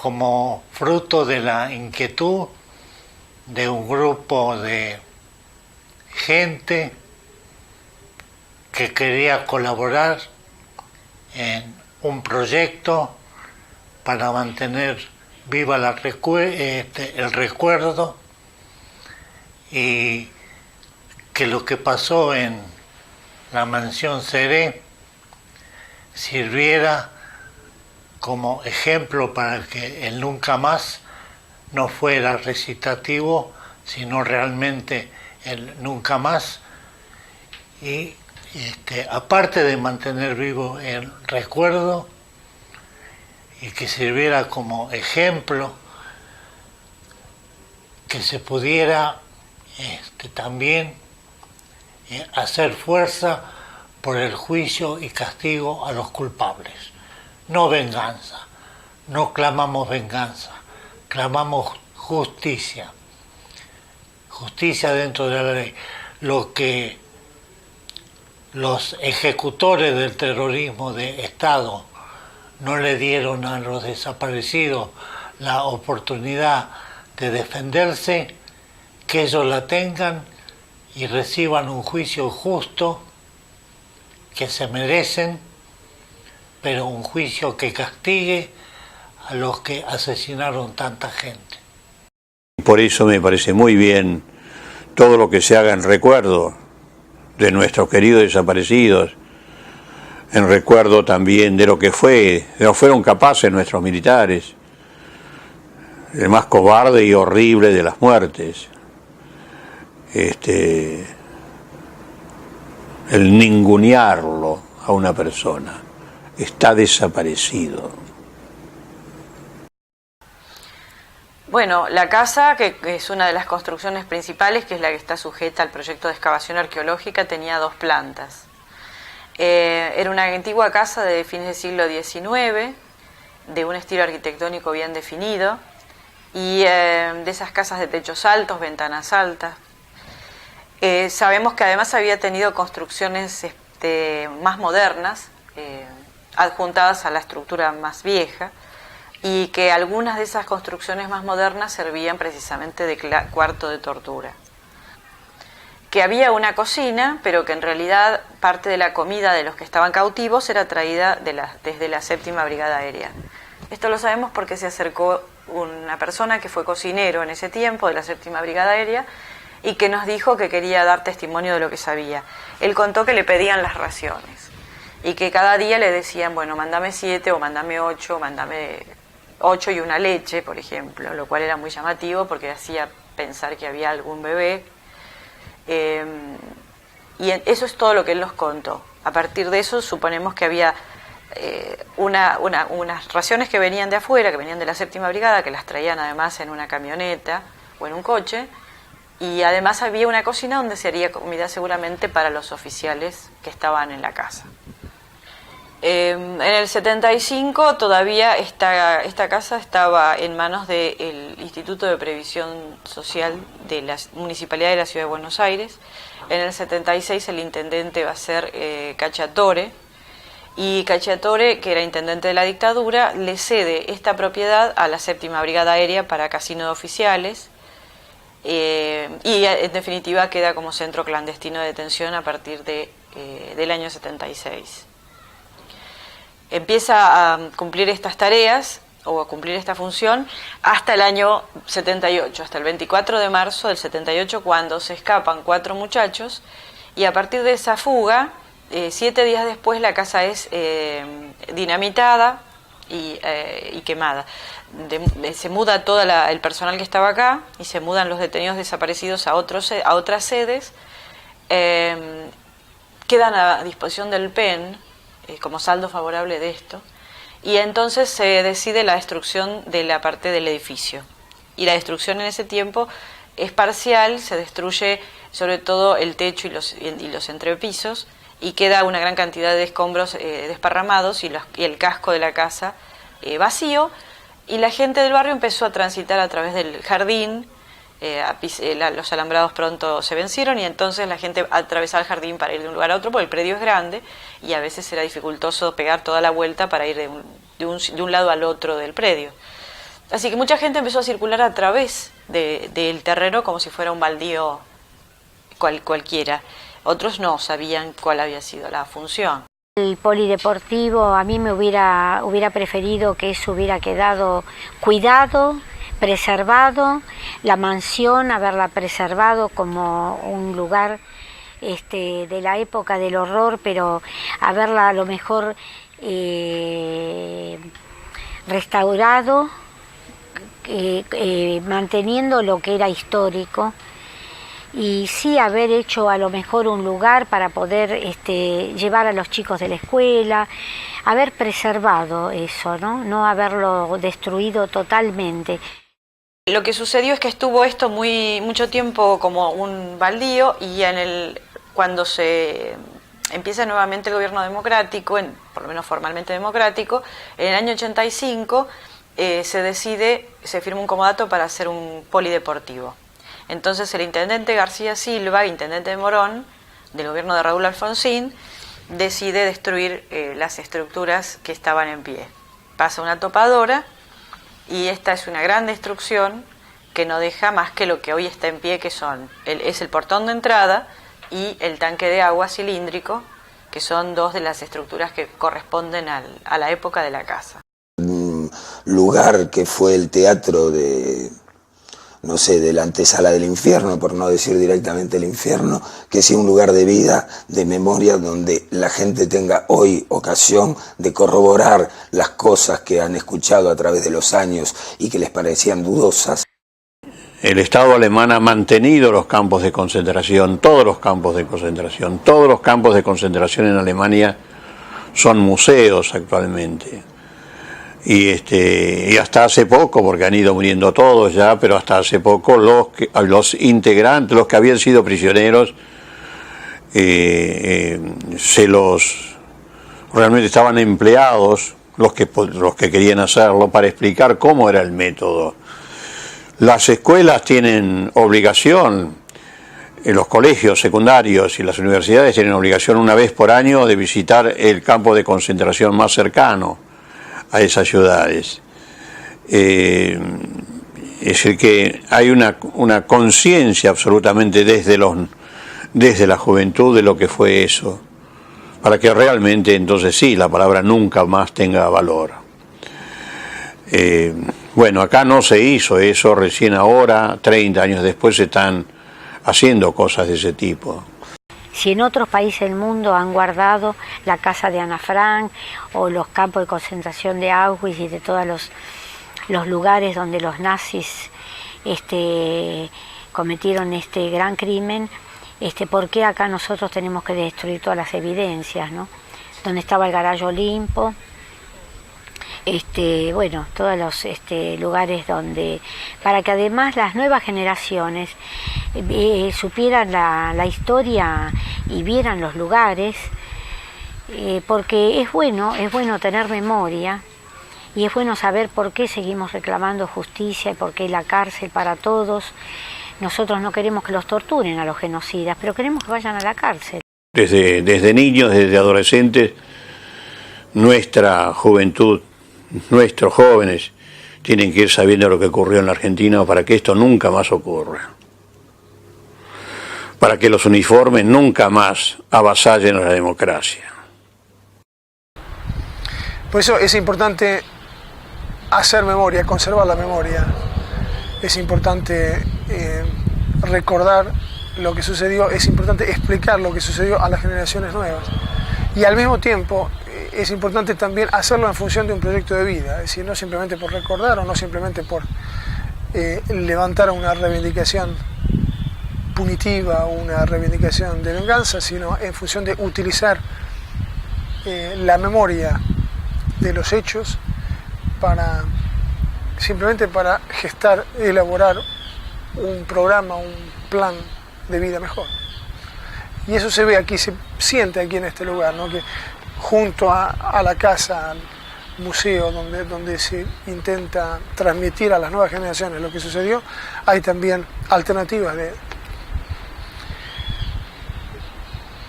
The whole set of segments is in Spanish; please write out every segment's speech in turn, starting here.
Como fruto de la inquietud de un grupo de gente que quería colaborar en un proyecto para mantener viva el recuerdo, y que lo que pasó en la mansión Seré sirviera como ejemplo para que el nunca más no fuera recitativo, sino realmente el nunca más. Y aparte de mantener vivo el recuerdo, y que sirviera como ejemplo, que se pudiera también hacer fuerza por el juicio y castigo a los culpables. No venganza, no clamamos venganza, clamamos justicia, justicia dentro de la ley. Lo que los ejecutores del terrorismo de Estado no le dieron a los desaparecidos la oportunidad de defenderse, que ellos la tengan y reciban un juicio justo que se merecen, pero un juicio que castigue a los que asesinaron tanta gente. Por eso me parece muy bien todo lo que se haga en recuerdo de nuestros queridos desaparecidos, en recuerdo también de lo que fueron capaces nuestros militares, el más cobarde y horrible de las muertes, el ningunearlo a una persona. Está desaparecido. Bueno, la casa, que es una de las construcciones principales, que es la que está sujeta al proyecto de excavación arqueológica, tenía 2 plantas. Era una antigua casa de fines del siglo XIX, de un estilo arquitectónico bien definido, y de esas casas de techos altos, ventanas altas. Sabemos que además había tenido construcciones más modernas, adjuntadas a la estructura más vieja, y que algunas de esas construcciones más modernas servían precisamente de cuarto de tortura. Que había una cocina, pero que en realidad parte de la comida de los que estaban cautivos era traída desde la 7ª Brigada Aérea. Esto lo sabemos porque se acercó una persona que fue cocinero en ese tiempo de la 7ª Brigada Aérea y que nos dijo que quería dar testimonio de lo que sabía. Él contó que le pedían las raciones y que cada día le decían, bueno, mándame 7 o mándame 8, mándame 8 y una leche, por ejemplo, lo cual era muy llamativo porque hacía pensar que había algún bebé. Y eso es todo lo que él nos contó. A partir de eso suponemos que había unas raciones que venían de afuera, que venían de la 7ª Brigada, que las traían además en una camioneta o en un coche, y además había una cocina donde se haría comida seguramente para los oficiales que estaban en la casa. En el 75 todavía esta casa estaba en manos del Instituto de Previsión Social de la Municipalidad de la Ciudad de Buenos Aires. En el 76 el intendente va a ser Cacciatore, y Cacciatore, que era intendente de la dictadura, le cede esta propiedad a la 7ª Brigada Aérea para casino de oficiales, y en definitiva queda como centro clandestino de detención a partir del año 76. Empieza a cumplir estas tareas o a cumplir esta función hasta el año 78, hasta el 24 de marzo del 78, cuando se escapan 4 muchachos, y a partir de esa fuga, 7 días después la casa es dinamitada y quemada. Se muda todo el personal que estaba acá y se mudan los detenidos desaparecidos a otras sedes. Quedan a disposición del PEN como saldo favorable de esto, y entonces se decide la destrucción de la parte del edificio, y la destrucción en ese tiempo es parcial, se destruye sobre todo el techo y los entrepisos, y queda una gran cantidad de escombros desparramados y el casco de la casa vacío, y la gente del barrio empezó a transitar a través del jardín. Los alambrados pronto se vencieron y entonces la gente atravesaba el jardín para ir de un lugar a otro, porque el predio es grande y a veces era dificultoso pegar toda la vuelta para ir de un lado al otro del predio. Así que mucha gente empezó a circular a través del terreno como si fuera un baldío cualquiera. Otros no sabían cuál había sido la función. El polideportivo, a mí me hubiera preferido que eso hubiera quedado cuidado, preservado, la mansión, haberla preservado como un lugar de la época del horror, pero haberla a lo mejor restaurado, manteniendo lo que era histórico, y sí haber hecho a lo mejor un lugar para poder llevar a los chicos de la escuela, haber preservado eso, no haberlo destruido totalmente. Lo que sucedió es que estuvo esto mucho tiempo como un baldío, y cuando se empieza nuevamente el gobierno democrático, por lo menos formalmente democrático, en el año 85 se firma un comodato para hacer un polideportivo. Entonces el intendente García Silva, intendente de Morón, del gobierno de Raúl Alfonsín, decide destruir las estructuras que estaban en pie. Pasa una topadora, y esta es una gran destrucción que no deja más que lo que hoy está en pie, que es el portón de entrada y el tanque de agua cilíndrico, que son 2 de las estructuras que corresponden a la época de la casa. Un lugar que fue el teatro de la antesala del infierno, por no decir directamente el infierno, que sea un lugar de vida, de memoria, donde la gente tenga hoy ocasión de corroborar las cosas que han escuchado a través de los años y que les parecían dudosas. El Estado alemán ha mantenido los campos de concentración, todos los campos de concentración. Todos los campos de concentración en Alemania son museos actualmente. Y hasta hace poco, porque han ido muriendo todos ya, pero hasta hace poco los integrantes, los que habían sido prisioneros, realmente estaban empleados, los que querían hacerlo, para explicar cómo era el método. Las escuelas tienen obligación, los colegios secundarios y las universidades tienen obligación una vez por año de visitar el campo de concentración más cercano a esas ciudades. Es decir, que hay una conciencia absolutamente desde la juventud de lo que fue eso, para que realmente entonces sí, la palabra nunca más tenga valor. Bueno, acá no se hizo eso, recién ahora, 30 años después, se están haciendo cosas de ese tipo. Si en otros países del mundo han guardado la casa de Ana Frank o los campos de concentración de Auschwitz y de todos los lugares donde los nazis cometieron este gran crimen, ¿por qué acá nosotros tenemos que destruir todas las evidencias, ¿no? Donde estaba el Garayo Olimpo, bueno, todos los lugares donde, para que además las nuevas generaciones supieran la historia y vieran los lugares, porque es bueno tener memoria y es bueno saber por qué seguimos reclamando justicia y por qué la cárcel para todos. Nosotros no queremos que los torturen a los genocidas, pero queremos que vayan a la cárcel. Desde niños, desde adolescentes, nuestra juventud, nuestros jóvenes tienen que ir sabiendo lo que ocurrió en la Argentina para que esto nunca más ocurra. Para que los uniformes nunca más avasallen a la democracia. Por eso es importante hacer memoria, conservar la memoria. Es importante recordar lo que sucedió, es importante explicar lo que sucedió a las generaciones nuevas. Y al mismo tiempo es importante también hacerlo en función de un proyecto de vida, es decir, no simplemente por recordar o no simplemente por levantar una reivindicación punitiva o una reivindicación de venganza, sino en función de utilizar la memoria de los hechos simplemente para gestar, elaborar un programa, un plan de vida mejor. Y eso se ve aquí, se siente aquí en este lugar, ¿no? Que junto a la casa, al museo donde se intenta transmitir a las nuevas generaciones lo que sucedió, hay también alternativas de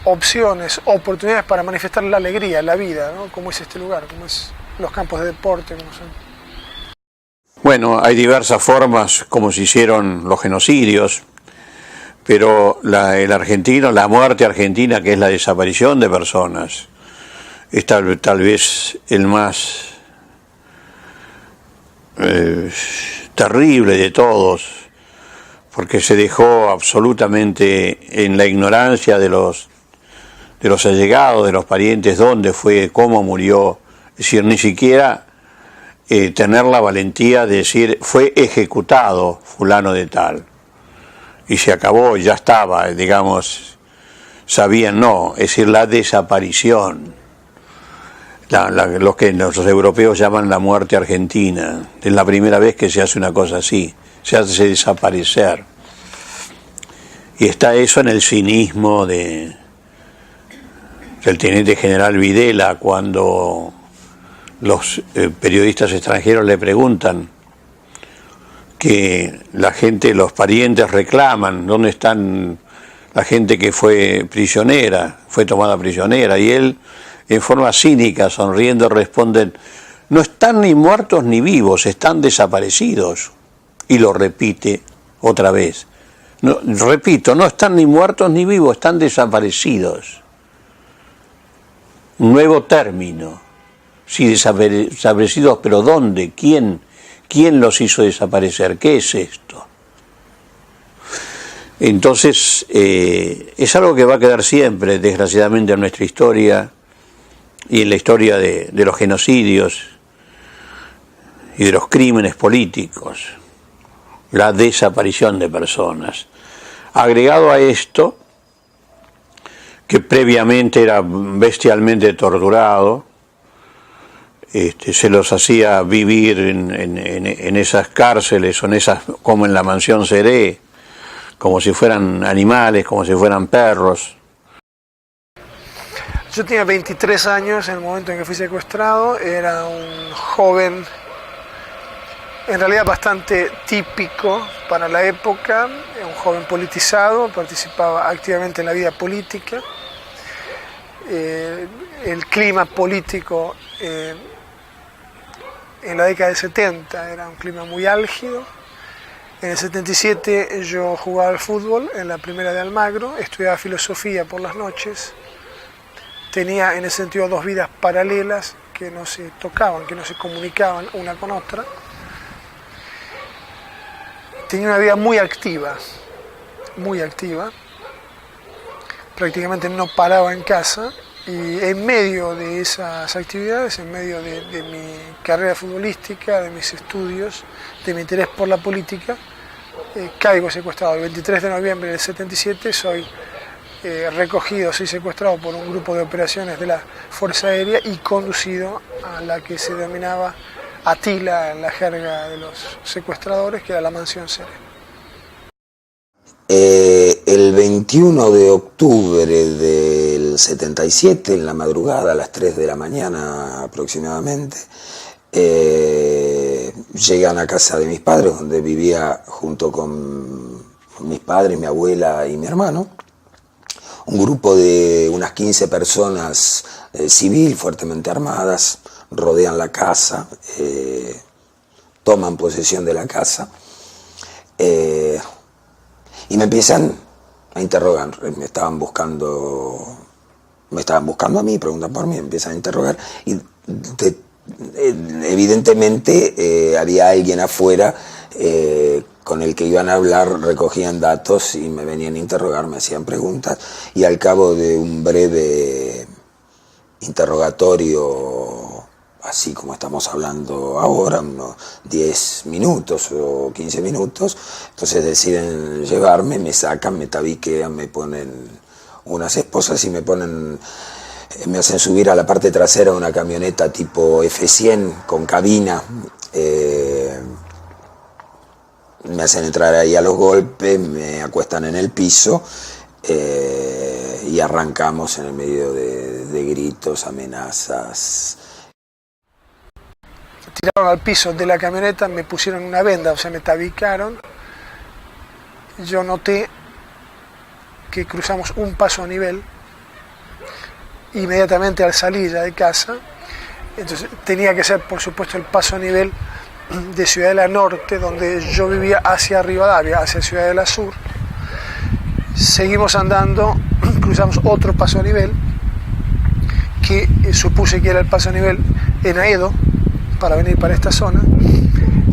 opciones, oportunidades para manifestar la alegría, la vida, ¿no? Como es este lugar, como es los campos de deporte, como son. Bueno, hay diversas formas como se hicieron los genocidios, pero la muerte argentina, que es la desaparición de personas, es tal vez el más terrible de todos, porque se dejó absolutamente en la ignorancia de los allegados, de los parientes, dónde fue, cómo murió. Es decir, ni siquiera tener la valentía de decir fue ejecutado fulano de tal y se acabó, ya estaba, digamos, sabían, no, es decir, la desaparición, lo que los europeos llaman la muerte argentina. Es la primera vez que se hace una cosa así, se hace desaparecer, y está eso en el cinismo del teniente general Videla, cuando los periodistas extranjeros le preguntan que la gente, los parientes reclaman, ¿dónde están la gente que fue prisionera, fue tomada prisionera? Y él, en forma cínica, sonriendo, responde: no están ni muertos ni vivos, están desaparecidos. Y lo repite otra vez. No, repito, no están ni muertos ni vivos, están desaparecidos. Un nuevo término. Sí, desaparecidos, pero ¿dónde? ¿Quién los hizo desaparecer? ¿Qué es esto? Entonces, es algo que va a quedar siempre, desgraciadamente, en nuestra historia y en la historia de los genocidios y de los crímenes políticos, la desaparición de personas. Agregado a esto, que previamente era bestialmente torturado, se los hacía vivir en esas cárceles o como en la mansión Seré, como si fueran animales, como si fueran perros. Yo tenía 23 años en el momento en que fui secuestrado, era un joven en realidad bastante típico para la época, un joven politizado, participaba activamente en la vida política. El clima político en la década del 70 era un clima muy álgido. En el 77 yo jugaba al fútbol en la primera de Almagro, estudiaba filosofía por las noches, tenía en ese sentido dos vidas paralelas que no se tocaban, que no se comunicaban una con otra. Tenía una vida muy activa, prácticamente no paraba en casa, y en medio de esas actividades, en medio de mi carrera futbolística, de mis estudios, de mi interés por la política, caigo secuestrado. El 23 de noviembre del 77 soy soy secuestrado por un grupo de operaciones de la Fuerza Aérea y conducido a la que se denominaba Atila en la jerga de los secuestradores, que era la mansión Serena. El 21 de octubre del 77, en la madrugada, a las 3 de la mañana aproximadamente, llegan a casa de mis padres, donde vivía junto con mis padres, mi abuela y mi hermano, un grupo de unas 15 personas civil, fuertemente armadas, rodean la casa, toman posesión de la casa, y me empiezan a interrogar. Me estaban buscando a mí, preguntan por mí, me empiezan a interrogar, y evidentemente había alguien afuera con el que iban a hablar, recogían datos y me venían a interrogar, me hacían preguntas, y al cabo de un breve interrogatorio, así como estamos hablando ahora, unos 10 minutos o 15 minutos, entonces deciden llevarme, me sacan, me tabiquean, me ponen unas esposas y me hacen subir a la parte trasera de una camioneta tipo F100 con cabina. Me hacen entrar ahí a los golpes, me acuestan en el piso, y arrancamos en el medio de gritos, amenazas. Tiraron al piso de la camioneta, me pusieron una venda, o sea, me tabicaron. Yo noté que cruzamos un paso a nivel inmediatamente al salir ya de casa. Entonces tenía que ser, por supuesto, el paso a nivel de Ciudadela Norte, donde yo vivía, hacia Rivadavia, hacia Ciudadela Sur. Seguimos andando, cruzamos otro paso a nivel, que supuse que era el paso a nivel en Aedo, para venir para esta zona.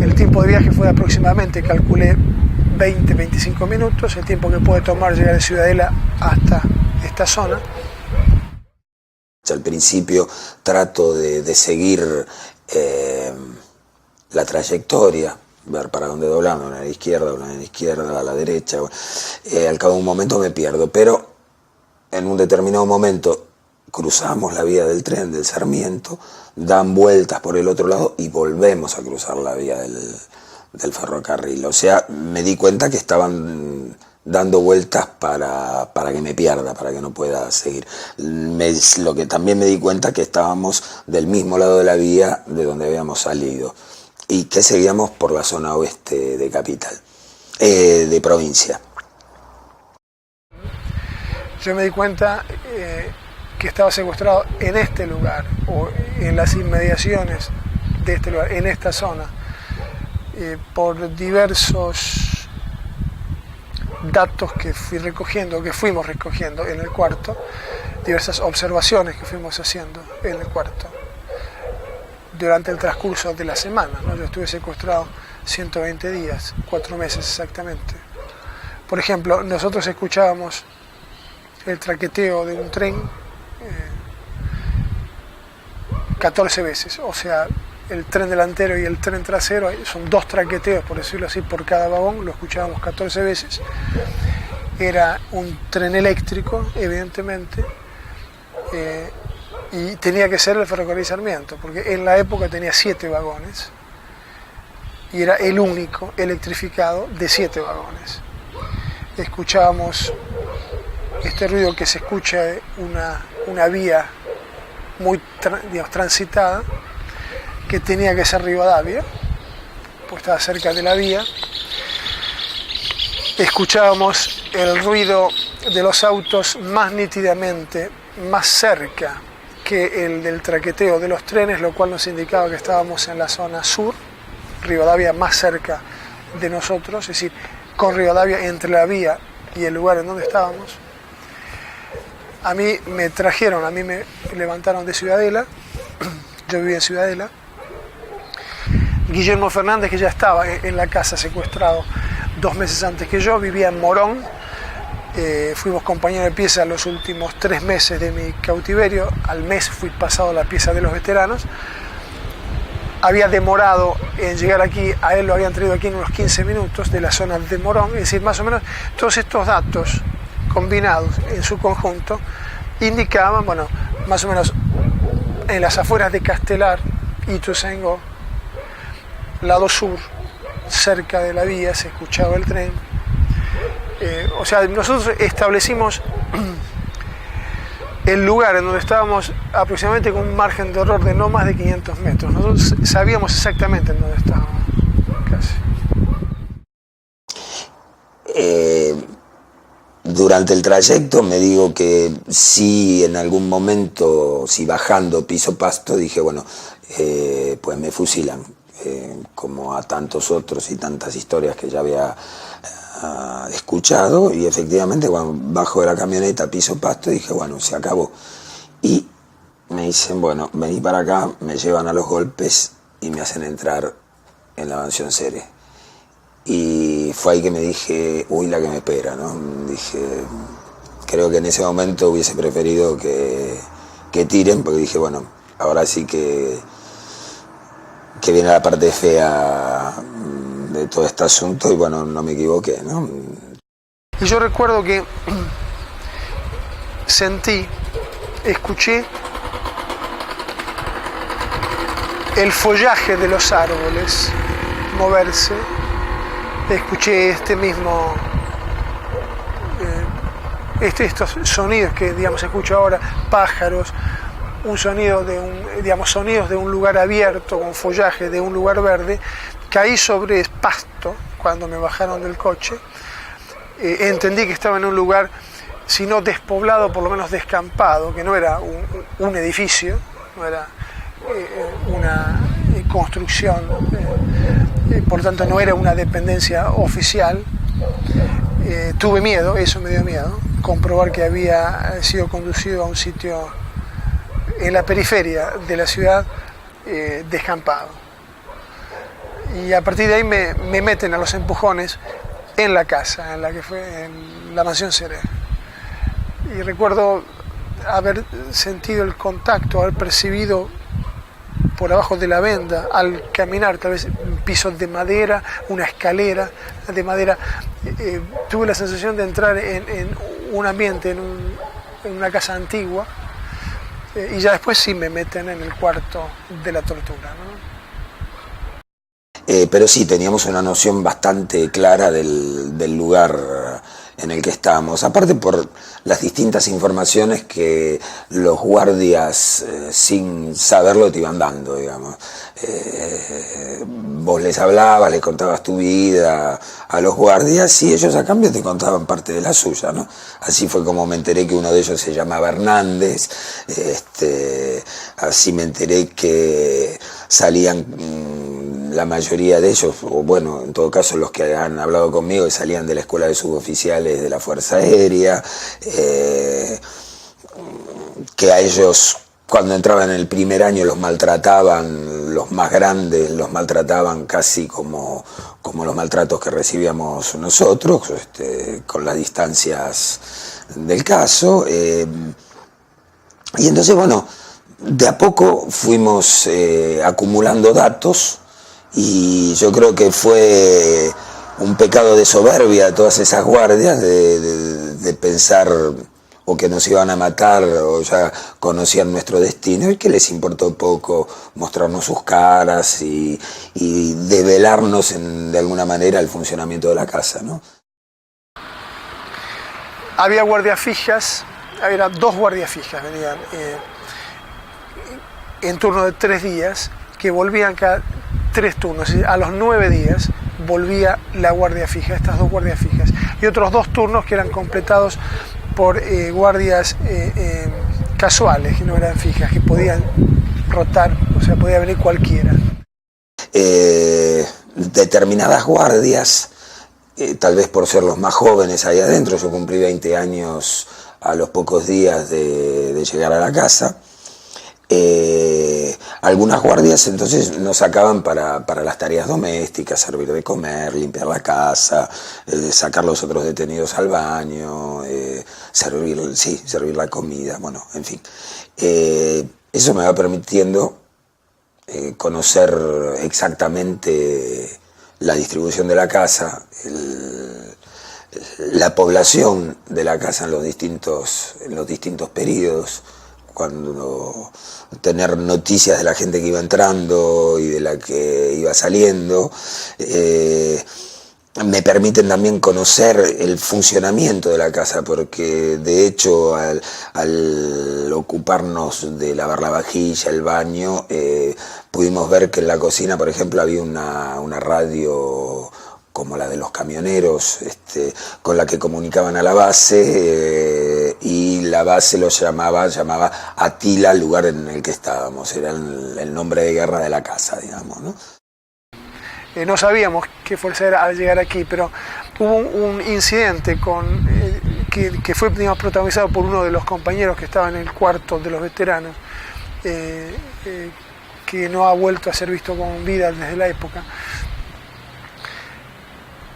El tiempo de viaje fue aproximadamente, calculé, 20-25 minutos, el tiempo que puede tomar llegar de Ciudadela hasta esta zona. Al principio trato de seguir la trayectoria, ver para dónde doblamos, una a la izquierda, a la derecha. Al cabo de un momento me pierdo, pero en un determinado momento cruzamos la vía del tren del Sarmiento, dan vueltas por el otro lado y volvemos a cruzar la vía del ferrocarril. O sea, me di cuenta que estaban dando vueltas para que me pierda, para que no pueda seguir. Lo que también me di cuenta que estábamos del mismo lado de la vía de donde habíamos salido y que seguíamos por la zona oeste de capital, de provincia. Yo me di cuenta que estaba secuestrado en este lugar, o en las inmediaciones de este lugar, en esta zona, por diversos datos que fuimos recogiendo en el cuarto, diversas observaciones que fuimos haciendo en el cuarto durante el transcurso de la semana, ¿no? Yo estuve secuestrado 120 días, 4 meses exactamente. Por ejemplo, nosotros escuchábamos el traqueteo de un tren 14 veces, o sea, el tren delantero y el tren trasero, son 2 traqueteos, por decirlo así, por cada vagón, lo escuchábamos 14 veces. Era un tren eléctrico, evidentemente, y tenía que ser el ferrocarril Sarmiento, porque en la época tenía 7 vagones, y era el único electrificado de 7 vagones. Escuchábamos este ruido que se escucha de una vía muy transitada, que tenía que ser Rivadavia, pues estaba cerca de la vía. Escuchábamos el ruido de los autos más nítidamente, más cerca que el del traqueteo de los trenes, lo cual nos indicaba que estábamos en la zona sur, Rivadavia más cerca de nosotros, es decir, con Rivadavia entre la vía y el lugar en donde estábamos. A mí me levantaron de Ciudadela, yo vivía en Ciudadela. Guillermo Fernández, que ya estaba en la casa secuestrado 2 meses antes que yo, vivía en Morón, Fuimos compañeros de pieza los últimos 3 meses de mi cautiverio. Al mes fui pasado a la pieza de los veteranos. Había demorado en llegar aquí, a él lo habían traído aquí en unos 15 minutos de la zona de Morón, es decir, más o menos todos estos datos combinados en su conjunto indicaban, bueno, más o menos en las afueras de Castelar, Ituzaingó, lado sur, cerca de la vía, se escuchaba el tren. O sea, nosotros establecimos el lugar en donde estábamos aproximadamente con un margen de error de no más de 500 metros. Nosotros sabíamos exactamente en dónde estábamos, casi. Durante el trayecto me digo que si en algún momento, si bajando piso Pasto, dije, bueno, pues me fusilan, como a tantos otros y tantas historias que ya había escuchado, y efectivamente cuando bajo de la camioneta piso Pasto dije, bueno, se acabó. Y me dicen, bueno, vení para acá, me llevan a los golpes y me hacen entrar en la mansión Cere. Y fue ahí que me dije, uy, la que me espera, ¿no? Dije, creo que en ese momento hubiese preferido que tiren, porque dije, bueno, ahora sí que viene la parte fea de todo este asunto, y bueno, no me equivoqué, ¿no? Y yo recuerdo que sentí, escuché el follaje de los árboles moverse, escuché estos sonidos que, digamos, escucho ahora, pájaros, un sonido sonidos de un lugar abierto, con follaje de un lugar verde. Caí sobre pasto cuando me bajaron del coche. Entendí que estaba en un lugar, si no despoblado, por lo menos descampado, que no era un edificio, no era una construcción, por tanto no era una dependencia oficial. Tuve miedo, eso me dio miedo, comprobar que había sido conducido a un sitio en la periferia de la ciudad, descampado. Y a partir de ahí me meten a los empujones en la casa, en la que fue en la mansión Cere. Y recuerdo haber sentido el contacto, haber percibido por abajo de la venda, al caminar, tal vez pisos de madera, una escalera de madera, tuve la sensación de entrar en un ambiente, en una casa antigua, y ya después sí me meten en el cuarto de la tortura, ¿no? Pero sí, teníamos una noción bastante clara del lugar en el que estábamos, aparte por las distintas informaciones que los guardias, sin saberlo, te iban dando, digamos. Vos les hablabas, les contabas tu vida a los guardias, y ellos a cambio te contaban parte de la suya, ¿no? Así fue como me enteré que uno de ellos se llamaba Hernández, así me enteré que salían la mayoría de ellos, o bueno, en todo caso los que han hablado conmigo, que salían de la escuela de suboficiales de la Fuerza Aérea, que a ellos cuando entraban en el primer año los maltrataban, los más grandes los maltrataban casi como los maltratos que recibíamos nosotros, con las distancias del caso. Y entonces, bueno, de a poco fuimos acumulando datos, y yo creo que fue un pecado de soberbia de todas esas guardias de pensar o que nos iban a matar o ya conocían nuestro destino, y que les importó poco mostrarnos sus caras y develarnos de alguna manera el funcionamiento de la casa, ¿no? Había guardias fijas, había 2 guardias fijas, venían en turno de 3 días, que volvían cada 3 turnos, a los 9 días volvía la guardia fija, estas 2 guardias fijas, y otros 2 turnos que eran completados por guardias casuales, que no eran fijas, que podían rotar, o sea, podía venir cualquiera. Determinadas guardias, tal vez por ser los más jóvenes ahí adentro, yo cumplí 20 años a los pocos días de llegar a la casa, Algunas guardias entonces nos sacaban para las tareas domésticas, servir de comer, limpiar la casa, sacar los otros detenidos al baño, servir la comida, bueno, en fin. Eso me va permitiendo conocer exactamente la distribución de la casa, la población de la casa en los distintos periodos, cuando tener noticias de la gente que iba entrando y de la que iba saliendo, me permiten también conocer el funcionamiento de la casa, porque de hecho al ocuparnos de lavar la vajilla, el baño, pudimos ver que en la cocina, por ejemplo, había una radio como la de los camioneros, con la que comunicaban a la base, y la base llamaba Atila, el lugar en el que estábamos, era el nombre de guerra de la casa, digamos, ¿no? No sabíamos qué fuerza era al llegar aquí, pero hubo un incidente que fue, digamos, protagonizado por uno de los compañeros que estaba en el cuarto de los veteranos, que no ha vuelto a ser visto con vida desde la época.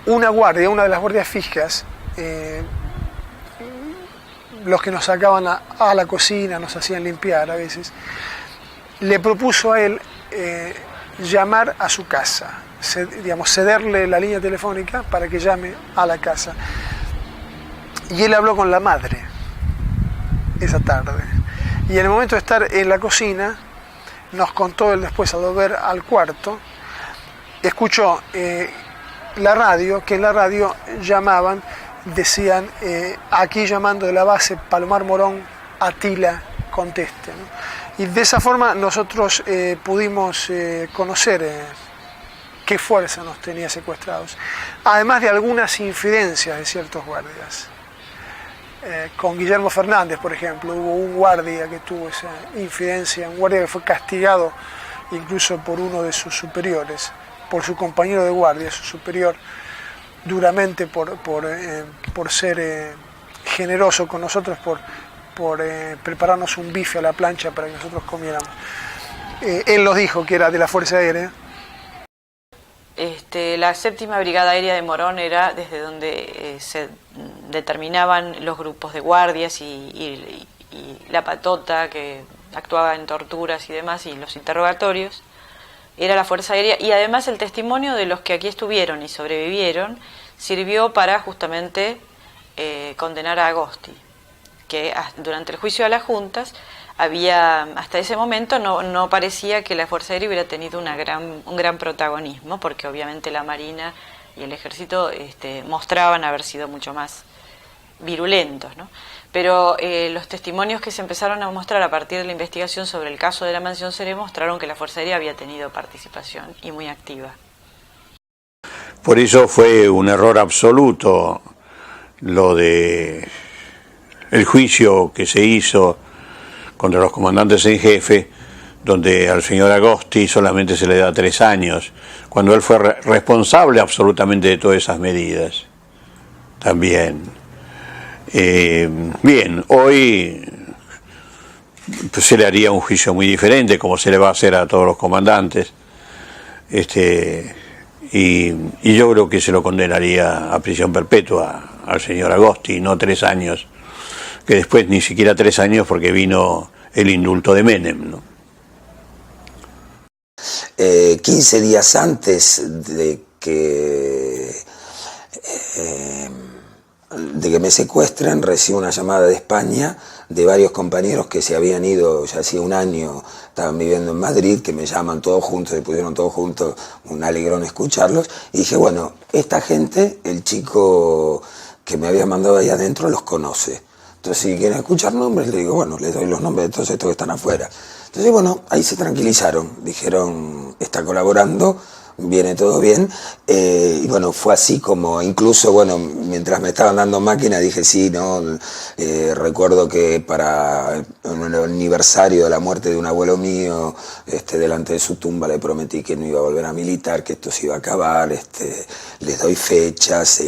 Una de las guardias fijas, los que nos sacaban a la cocina, nos hacían limpiar a veces, le propuso a él llamar a su casa, cederle la línea telefónica para que llame a la casa. Y él habló con la madre esa tarde. Y en el momento de estar en la cocina, nos contó él después, al volver al cuarto, escuchó la radio, que en la radio llamaban, decían, aquí llamando de la base Palomar Morón, Atila, conteste, ¿no? Y de esa forma nosotros pudimos conocer qué fuerza nos tenía secuestrados, además de algunas infidencias de ciertos guardias. Con Guillermo Fernández, por ejemplo, hubo un guardia que tuvo esa infidencia, un guardia que fue castigado incluso por uno de sus superiores, por su compañero de guardia, su superior, duramente por ser generoso con nosotros, por prepararnos un bife a la plancha para que nosotros comiéramos. Él nos dijo que era de la Fuerza Aérea. La séptima Brigada Aérea de Morón era desde donde se determinaban los grupos de guardias y la patota que actuaba en torturas y demás, y los interrogatorios. Era la Fuerza Aérea, y además el testimonio de los que aquí estuvieron y sobrevivieron sirvió para justamente condenar a Agosti, que durante el juicio a las juntas hasta ese momento no parecía que la Fuerza Aérea hubiera tenido un gran protagonismo, porque obviamente la Marina y el Ejército mostraban haber sido mucho más virulentos, ¿no? Pero los testimonios que se empezaron a mostrar a partir de la investigación sobre el caso de la Mansión Seré mostraron que la Fuerza Aérea había tenido participación, y muy activa. Por eso fue un error absoluto lo de el juicio que se hizo contra los comandantes en jefe, donde al señor Agosti solamente se le da 3 años, cuando él fue responsable absolutamente de todas esas medidas. También. Bien, hoy pues, se le haría un juicio muy diferente, como se le va a hacer a todos los comandantes, y yo creo que se lo condenaría a prisión perpetua al señor Agosti, no 3 años, que después ni siquiera 3 años, porque vino el indulto de Menem, ¿no? 15 días antes de que me secuestren, recibo una llamada de España de varios compañeros que se habían ido ya hacía un año, estaban viviendo en Madrid, que me llaman todos juntos, se pusieron todos juntos, un alegrón escucharlos, y dije, bueno, esta gente, el chico que me había mandado ahí adentro los conoce. Entonces, si quieren escuchar nombres, le digo, bueno, les doy los nombres de todos estos que están afuera. Entonces, bueno, ahí se tranquilizaron, dijeron, está colaborando, viene todo bien. Y bueno, fue así como, incluso, bueno, mientras me estaban dando máquina dije sí, ¿no? Recuerdo que para el aniversario de la muerte de un abuelo mío, delante de su tumba le prometí que no iba a volver a militar, que esto se iba a acabar, les doy fechas,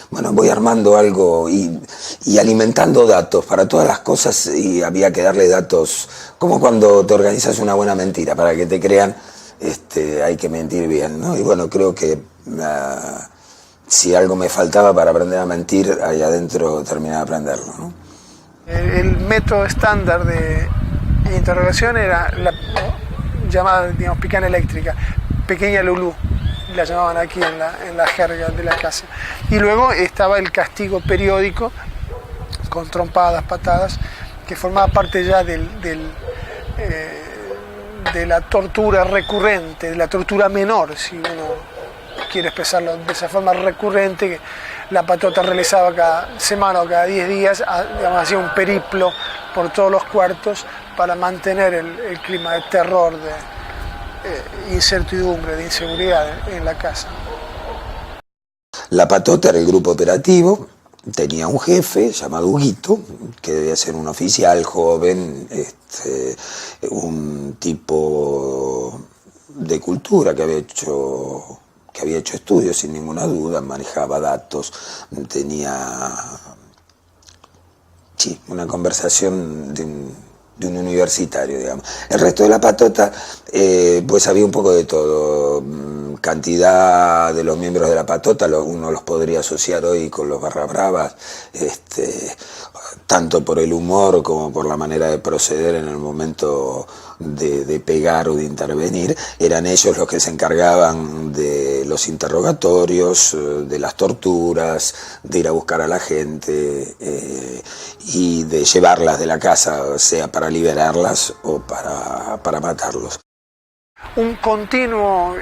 bueno, voy armando algo y alimentando datos para todas las cosas, y había que darle datos, como cuando te organizas una buena mentira, para que te crean, hay que mentir bien, ¿no? Y bueno, creo que si algo me faltaba para aprender a mentir, ahí adentro terminé de aprenderlo, ¿no? El método estándar de interrogación era la llamada, digamos, picana eléctrica, pequeña Lulú, la llamaban aquí en la jerga de la casa. Y luego estaba el castigo periódico, con trompadas, patadas, que formaba parte ya de la tortura recurrente, de la tortura menor, si uno quiere expresarlo de esa forma recurrente, que la patota realizaba cada semana o cada 10 días, digamos, hacía un periplo por todos los cuartos para mantener el clima de terror, de incertidumbre, de inseguridad en la casa. La patota era el grupo operativo, tenía un jefe llamado Huguito, que debía ser un oficial joven, un tipo de cultura que había hecho estudios sin ninguna duda, manejaba datos, tenía una conversación de un universitario, digamos. El resto de la patota, pues había un poco de todo. Cantidad de los miembros de la patota, uno los podría asociar hoy con los barra bravas, tanto por el humor como por la manera de proceder en el momento de pegar o de intervenir. Eran ellos los que se encargaban de los interrogatorios, de las torturas, de ir a buscar a la gente y de llevarlas de la casa, sea para liberarlas o para matarlos. Un continuo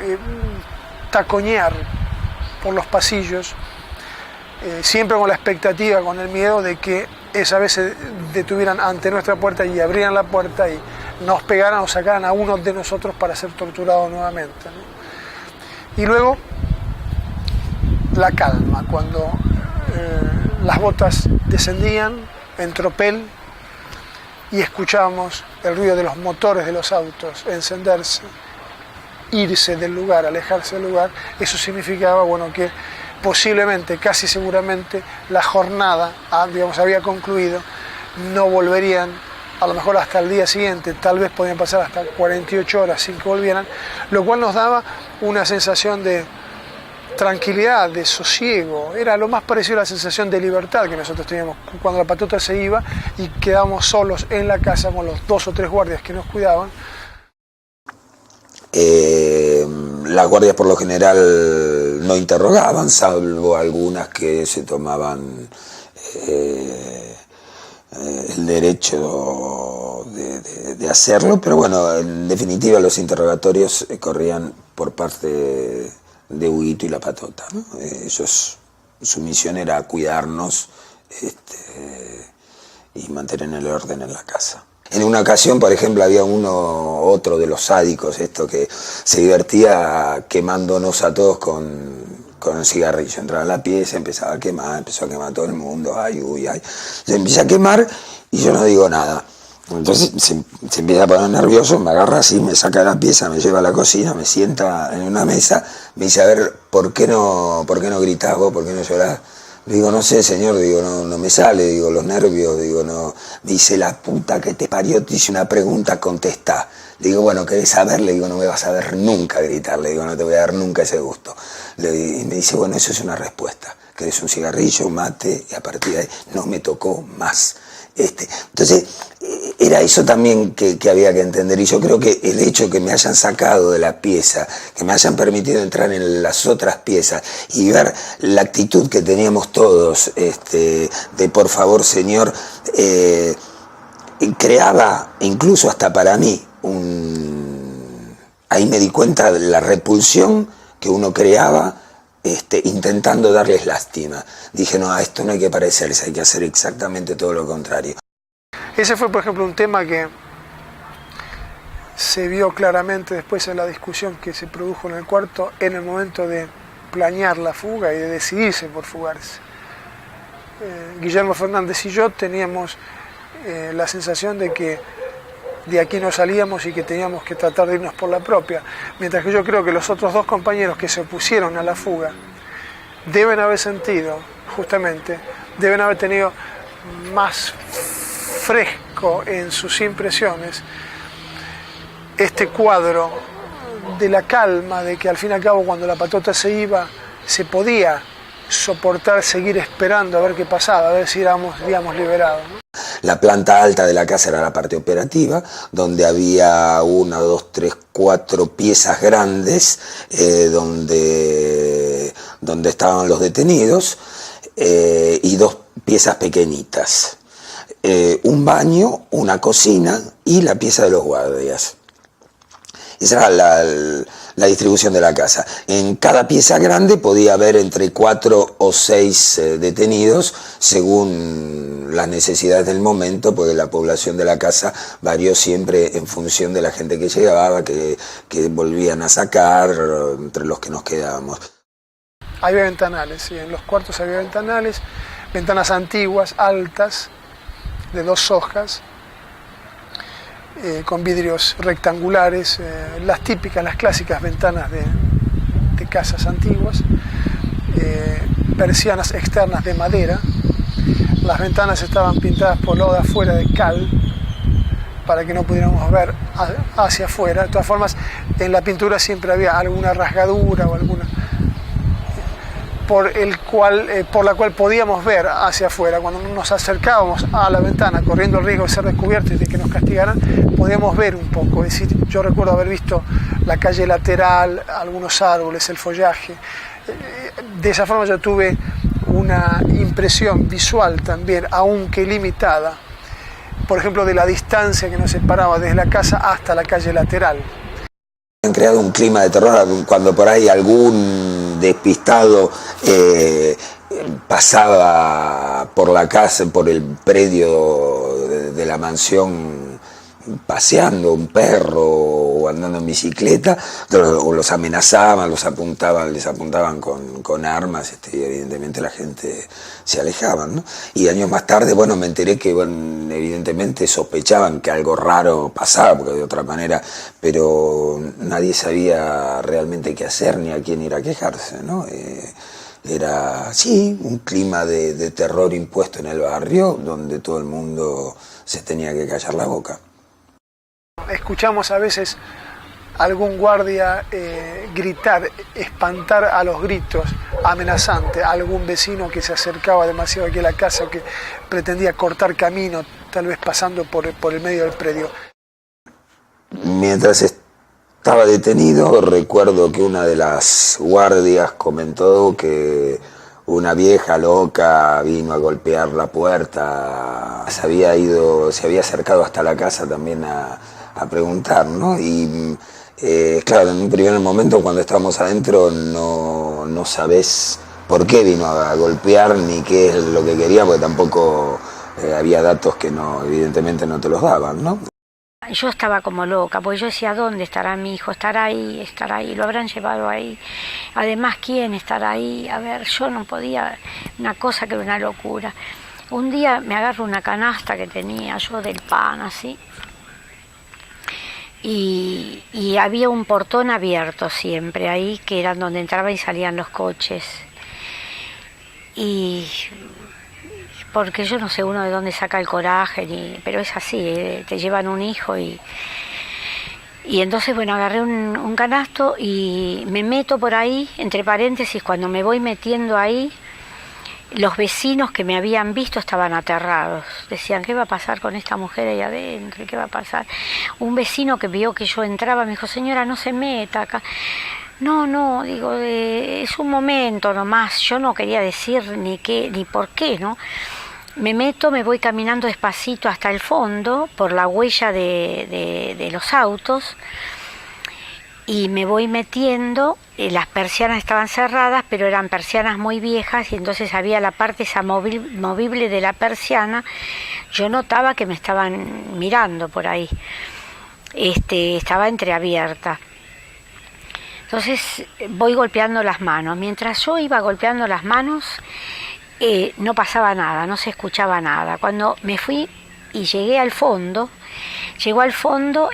taconear por los pasillos, siempre con la expectativa, con el miedo de que esa vez se detuvieran ante nuestra puerta y abrieran la puerta y nos pegaran o sacaran a uno de nosotros para ser torturados nuevamente, ¿no? Y luego la calma, cuando las botas descendían en tropel y escuchábamos el ruido de los motores de los autos encenderse, irse del lugar, alejarse del lugar. Eso significaba, bueno, que posiblemente, casi seguramente, la jornada, digamos, había concluido, no volverían, a lo mejor hasta el día siguiente, tal vez podían pasar hasta 48 horas sin que volvieran, lo cual nos daba una sensación de tranquilidad, de sosiego. Era lo más parecido a la sensación de libertad que nosotros teníamos cuando la patota se iba y quedábamos solos en la casa con los 2 o 3 guardias que nos cuidaban. Las guardias por lo general no interrogaban, salvo algunas que se tomaban el derecho de hacerlo, pero bueno, en definitiva los interrogatorios corrían por parte de Huguito y la patota, ¿no? Ellos, su misión era cuidarnos y mantener el orden en la casa. En una ocasión, por ejemplo, había otro de los sádicos, que se divertía quemándonos a todos con el cigarrillo. Entraba en la pieza, empezó a quemar todo el mundo, ay, uy, ay. Se empieza a quemar y yo no digo nada. Entonces se empieza a poner nervioso, me agarra así, me saca de la pieza, me lleva a la cocina, me sienta en una mesa, me dice, a ver, ¿por qué no gritás vos? ¿Por qué no llorás? Le digo, no sé, señor, digo, no me sale, digo, los nervios, digo, no. Me dice, la puta que te parió, te hice una pregunta, contestá. Le digo, bueno, ¿querés saber? Le digo, no me vas a ver nunca gritar, le digo, no te voy a dar nunca ese gusto. Y me dice, bueno, eso es una respuesta. ¿Querés un cigarrillo, mate? Y a partir de ahí, no me tocó más. Entonces, era eso también que había que entender, y yo creo que el hecho que me hayan sacado de la pieza, que me hayan permitido entrar en las otras piezas y ver la actitud que teníamos todos, de por favor señor, creaba incluso hasta para mí ahí me di cuenta de la repulsión que uno creaba intentando darles lástima. Dije, no, a esto no hay que parecerse, hay que hacer exactamente todo lo contrario. Ese fue, por ejemplo, un tema que se vio claramente después en la discusión que se produjo en el cuarto, en el momento de planear la fuga y de decidirse por fugarse. Guillermo Fernández y yo teníamos la sensación de que de aquí no salíamos y que teníamos que tratar de irnos por la propia, mientras que yo creo que los otros dos compañeros que se opusieron a la fuga deben haber sentido, justamente, deben haber tenido más fresco en sus impresiones este cuadro de la calma, de que al fin y al cabo cuando la patota se iba se podía soportar seguir esperando a ver qué pasaba, a ver si éramos, digamos, liberados, ¿no? La planta alta de la casa era la parte operativa, donde había 1, 2, 3, 4 piezas grandes donde estaban los detenidos y 2 piezas pequeñitas. Un baño, una cocina y la pieza de los guardias. Esa era la distribución de la casa. En cada pieza grande podía haber entre 4 o 6 detenidos, según las necesidades del momento, porque la población de la casa varió siempre en función de la gente que llegaba, que volvían a sacar, entre los que nos quedábamos. Había ventanales, sí, en los cuartos había ventanales, ventanas antiguas, altas, de 2 hojas, con vidrios rectangulares, las típicas, las clásicas ventanas de casas antiguas, persianas externas de madera. Las ventanas estaban pintadas por lo de afuera de cal, para que no pudiéramos ver hacia afuera. De todas formas, en la pintura siempre había alguna rasgadura o alguna por la cual podíamos ver hacia afuera. Cuando nos acercábamos a la ventana, corriendo el riesgo de ser descubiertos y de que nos castigaran, podíamos ver un poco. Es decir, yo recuerdo haber visto la calle lateral, algunos árboles, el follaje. De esa forma yo tuve una impresión visual también, aunque limitada, por ejemplo, de la distancia que nos separaba desde la casa hasta la calle lateral. Han creado un clima de terror cuando por ahí algún despistado pasaba por la casa, por el predio de la mansión, paseando un perro o andando en bicicleta, o los amenazaban, les apuntaban con armas, y evidentemente la gente se alejaba, ¿no? Y años más tarde, bueno, me enteré que, bueno, evidentemente sospechaban que algo raro pasaba, porque de otra manera, pero nadie sabía realmente qué hacer ni a quién ir a quejarse, ¿no? Era, sí, un clima de terror impuesto en el barrio, donde todo el mundo se tenía que callar la boca. Escuchamos a veces algún guardia gritar, espantar a los gritos, amenazante, a algún vecino que se acercaba demasiado aquí a la casa o que pretendía cortar camino, tal vez pasando por el medio del predio. Mientras estaba detenido, recuerdo que una de las guardias comentó que una vieja loca vino a golpear la puerta, se había acercado hasta la casa también a preguntar, ¿no? Y claro, en un primer momento cuando estábamos adentro no sabés por qué vino a golpear ni qué es lo que quería, porque tampoco había datos que evidentemente no te los daban, ¿no? Yo estaba como loca, porque yo decía, ¿dónde estará mi hijo? ¿Estará ahí? ¿Lo habrán llevado ahí? Además, ¿quién estará ahí? A ver, yo no podía, una cosa que era una locura. Un día me agarro una canasta que tenía yo del pan, así, y había un portón abierto siempre ahí, que era donde entraban y salían los coches. Y porque yo no sé uno de dónde saca el coraje, pero es así, te llevan un hijo y entonces, bueno, agarré un canasto y me meto por ahí, entre paréntesis, cuando me voy metiendo ahí, los vecinos que me habían visto estaban aterrados. Decían, ¿qué va a pasar con esta mujer ahí adentro? ¿Qué va a pasar? Un vecino que vio que yo entraba me dijo, señora, no se meta acá. No, digo, es un momento nomás. Yo no quería decir ni qué, ni por qué, ¿no? Me meto, me voy caminando despacito hasta el fondo, por la huella de los autos, y me voy metiendo. Las persianas estaban cerradas, pero eran persianas muy viejas, y entonces había la parte esa movible de la persiana. Yo notaba que me estaban mirando por ahí. estaba entreabierta. Entonces voy golpeando las manos. Mientras yo iba golpeando las manos, no pasaba nada, no se escuchaba nada. Cuando me fui y llegó al fondo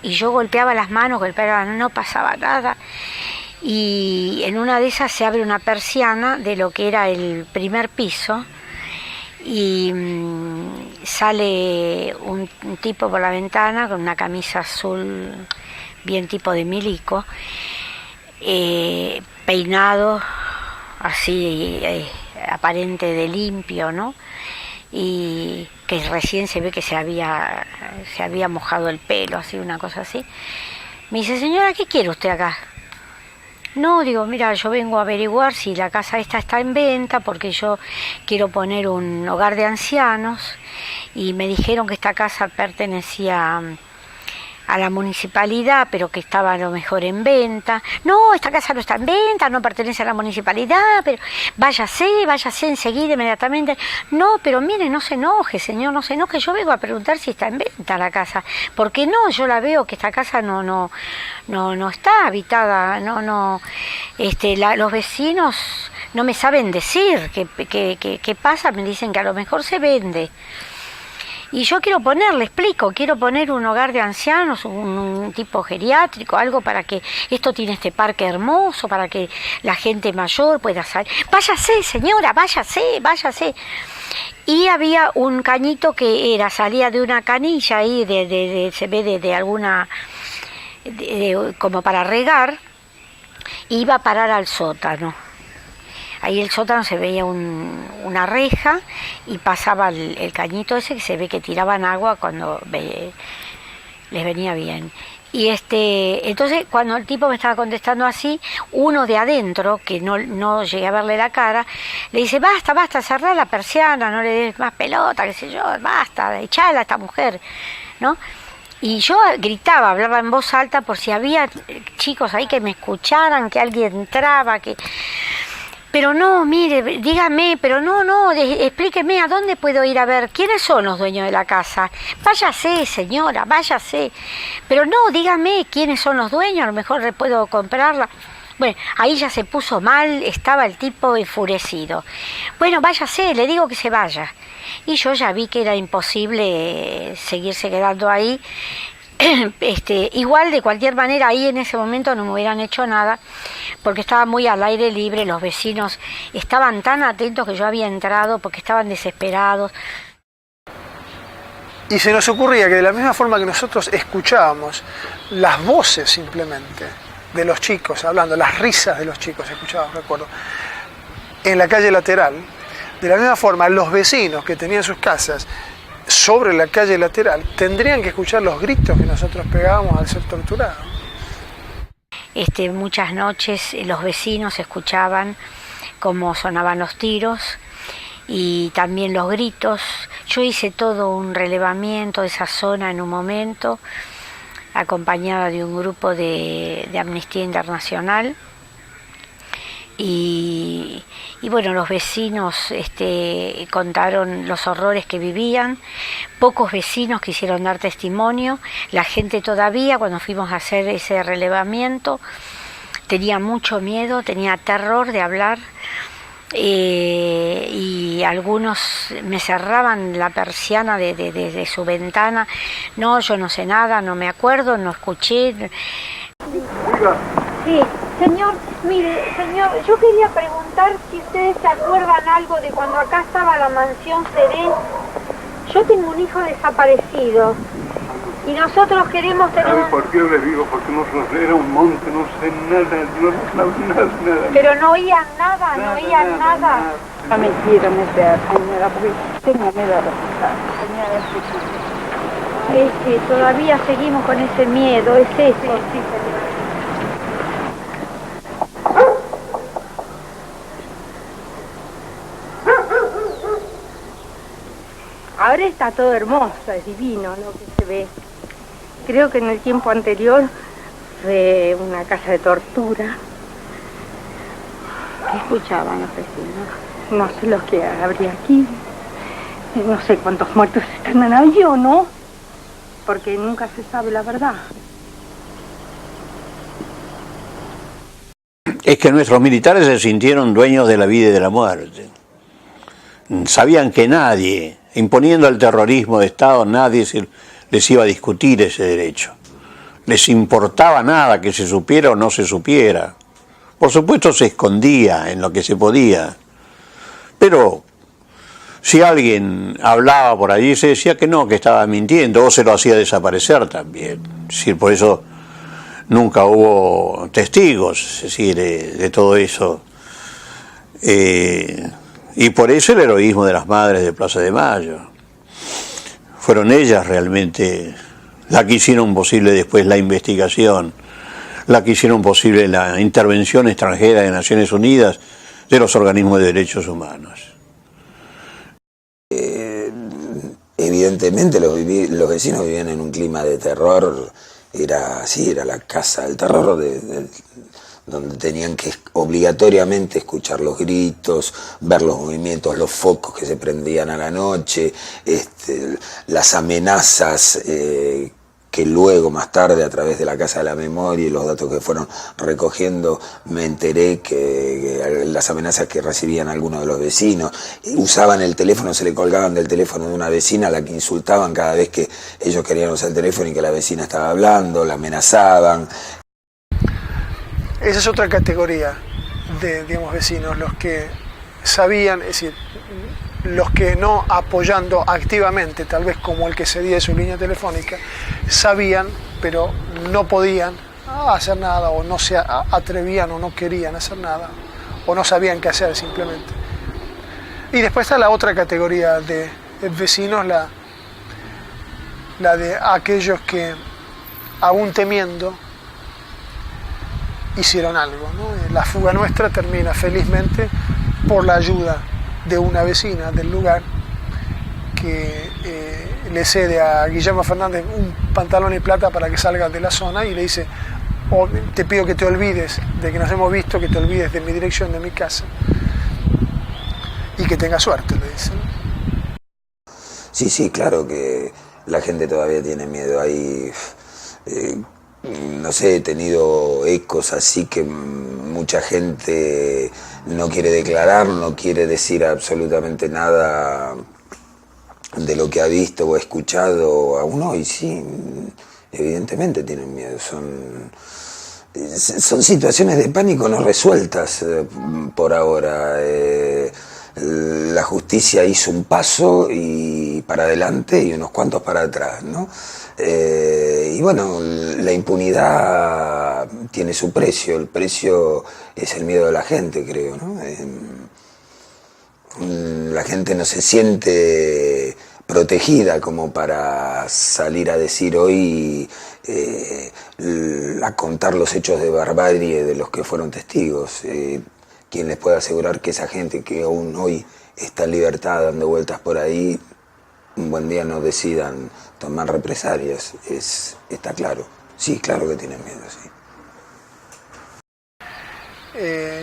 y yo golpeaba las manos, no pasaba nada. Y en una de esas se abre una persiana de lo que era el primer piso y sale un tipo por la ventana con una camisa azul bien tipo de milico, peinado así, aparente de limpio, ¿no? Y que recién se ve que se había mojado el pelo, así, una cosa así. Me dice: señora, ¿qué quiere usted acá? No, digo, mira, yo vengo a averiguar si la casa esta está en venta porque yo quiero poner un hogar de ancianos y me dijeron que esta casa pertenecía a la municipalidad, pero que estaba a lo mejor en venta. No, esta casa no está en venta, no pertenece a la municipalidad, pero váyase enseguida, inmediatamente. No, pero mire, no se enoje, señor, no se enoje, yo vengo a preguntar si está en venta la casa. Porque no, yo la veo que esta casa no está habitada, los vecinos no me saben decir qué pasa, me dicen que a lo mejor se vende. Y yo quiero poner un hogar de ancianos, un tipo geriátrico, algo para que esto tiene este parque hermoso, para que la gente mayor pueda salir. Váyase, señora, váyase. Y había un cañito que salía de una canilla ahí, se ve de alguna, como para regar, iba a parar al sótano. Ahí el sótano se veía una reja y pasaba el cañito ese que se ve que tiraban agua cuando les venía bien. Y entonces cuando el tipo me estaba contestando así, uno de adentro, que no llegué a verle la cara, le dice: basta, cerrá la persiana, no le des más pelota, qué sé yo, basta, echala a esta mujer, ¿no? Y yo gritaba, hablaba en voz alta por si había chicos ahí que me escucharan, que alguien entraba, que... Pero no, mire, dígame, pero no, explíqueme, ¿a dónde puedo ir a ver? ¿Quiénes son los dueños de la casa? Váyase, señora, váyase. Pero no, dígame quiénes son los dueños, a lo mejor puedo comprarla. Bueno, ahí ya se puso mal, estaba el tipo enfurecido. Bueno, váyase, le digo que se vaya. Y yo ya vi que era imposible seguirse quedando ahí. Igual, de cualquier manera, ahí en ese momento no me hubieran hecho nada porque estaba muy al aire libre, los vecinos estaban tan atentos que yo había entrado porque estaban desesperados. Y se nos ocurría que de la misma forma que nosotros escuchábamos las voces simplemente de los chicos hablando, las risas de los chicos escuchábamos, recuerdo, en la calle lateral, de la misma forma los vecinos que tenían sus casas sobre la calle lateral tendrían que escuchar los gritos que nosotros pegábamos al ser torturados. Muchas noches los vecinos escuchaban cómo sonaban los tiros y también los gritos. Yo hice todo un relevamiento de esa zona en un momento, acompañada de un grupo de Amnistía Internacional. Y bueno, los vecinos contaron los horrores que vivían. Pocos vecinos quisieron dar testimonio. La gente todavía, cuando fuimos a hacer ese relevamiento, tenía mucho miedo, tenía terror de hablar. Y algunos me cerraban la persiana de su ventana. No, yo no sé nada, no me acuerdo, no escuché. Sí, señor, mire, señor, yo quería preguntar si ustedes se acuerdan algo de cuando acá estaba la mansión Serén. Yo tengo un hijo desaparecido y nosotros queremos tener... ¿Sabe por qué le digo? Porque no era un monte, no sé nada. Pero no oían nada. No me quiero meter, señora, porque tengo miedo a resultar. Sí, todavía seguimos con ese miedo, es eso. Sí, señora. Ahora está todo hermoso, es divino lo que se ve. Creo que en el tiempo anterior fue una casa de tortura. ¿Qué escuchaban los vecinos? No sé lo que habría aquí. No sé cuántos muertos están ahí o no. Porque nunca se sabe la verdad. es que nuestros militares se sintieron dueños de la vida y de la muerte. Sabían que nadie, imponiendo el terrorismo de Estado, nadie les iba a discutir ese derecho. Les importaba nada que se supiera o no se supiera. Por supuesto se escondía en lo que se podía, pero si alguien hablaba por allí se decía que no, que estaba mintiendo, o se lo hacía desaparecer también. Es decir, por eso nunca hubo testigos, es decir, de todo eso. Y por eso el heroísmo de las madres de Plaza de Mayo. Fueron ellas realmente las que hicieron posible después la investigación, la que hicieron posible la intervención extranjera de Naciones Unidas, de los organismos de derechos humanos. Evidentemente los vecinos vivían en un clima de terror, era la casa del terror, donde tenían que obligatoriamente escuchar los gritos, ver los movimientos, los focos que se prendían a la noche, las amenazas que luego, más tarde, a través de la Casa de la Memoria y los datos que fueron recogiendo, me enteré que las amenazas que recibían algunos de los vecinos, usaban el teléfono, se le colgaban del teléfono de una vecina a la que insultaban cada vez que ellos querían usar el teléfono y que la vecina estaba hablando, la amenazaban. Esa es otra categoría de, digamos, vecinos, los que sabían, es decir, los que no apoyando activamente, tal vez como el que cedía su línea telefónica, sabían, pero no podían hacer nada, o no se atrevían o no querían hacer nada, o no sabían qué hacer simplemente. Y después está la otra categoría de vecinos, la de aquellos que, aún temiendo, hicieron algo, ¿no? La fuga nuestra termina felizmente por la ayuda de una vecina del lugar que le cede a Guillermo Fernández un pantalón y plata para que salga de la zona y le dice: oh, te pido que te olvides de que nos hemos visto, que te olvides de mi dirección, de mi casa y que tengas suerte, le dice. Sí, claro que la gente todavía tiene miedo. Ahí no sé, he tenido ecos así que mucha gente no quiere declarar, no quiere decir absolutamente nada de lo que ha visto o escuchado aún hoy. Sí, evidentemente tienen miedo. Son situaciones de pánico no resueltas por ahora. La justicia hizo un paso y para adelante y unos cuantos para atrás, ¿no? Y bueno, la impunidad tiene su precio. El precio es el miedo de la gente, creo, ¿no? La gente no se siente protegida como para salir a decir hoy, a contar los hechos de barbarie de los que fueron testigos. ¿Quién les puede asegurar que esa gente que aún hoy está en libertad dando vueltas por ahí, un buen día no decidan tomar represalias? Está claro. Sí, claro que tienen miedo, sí.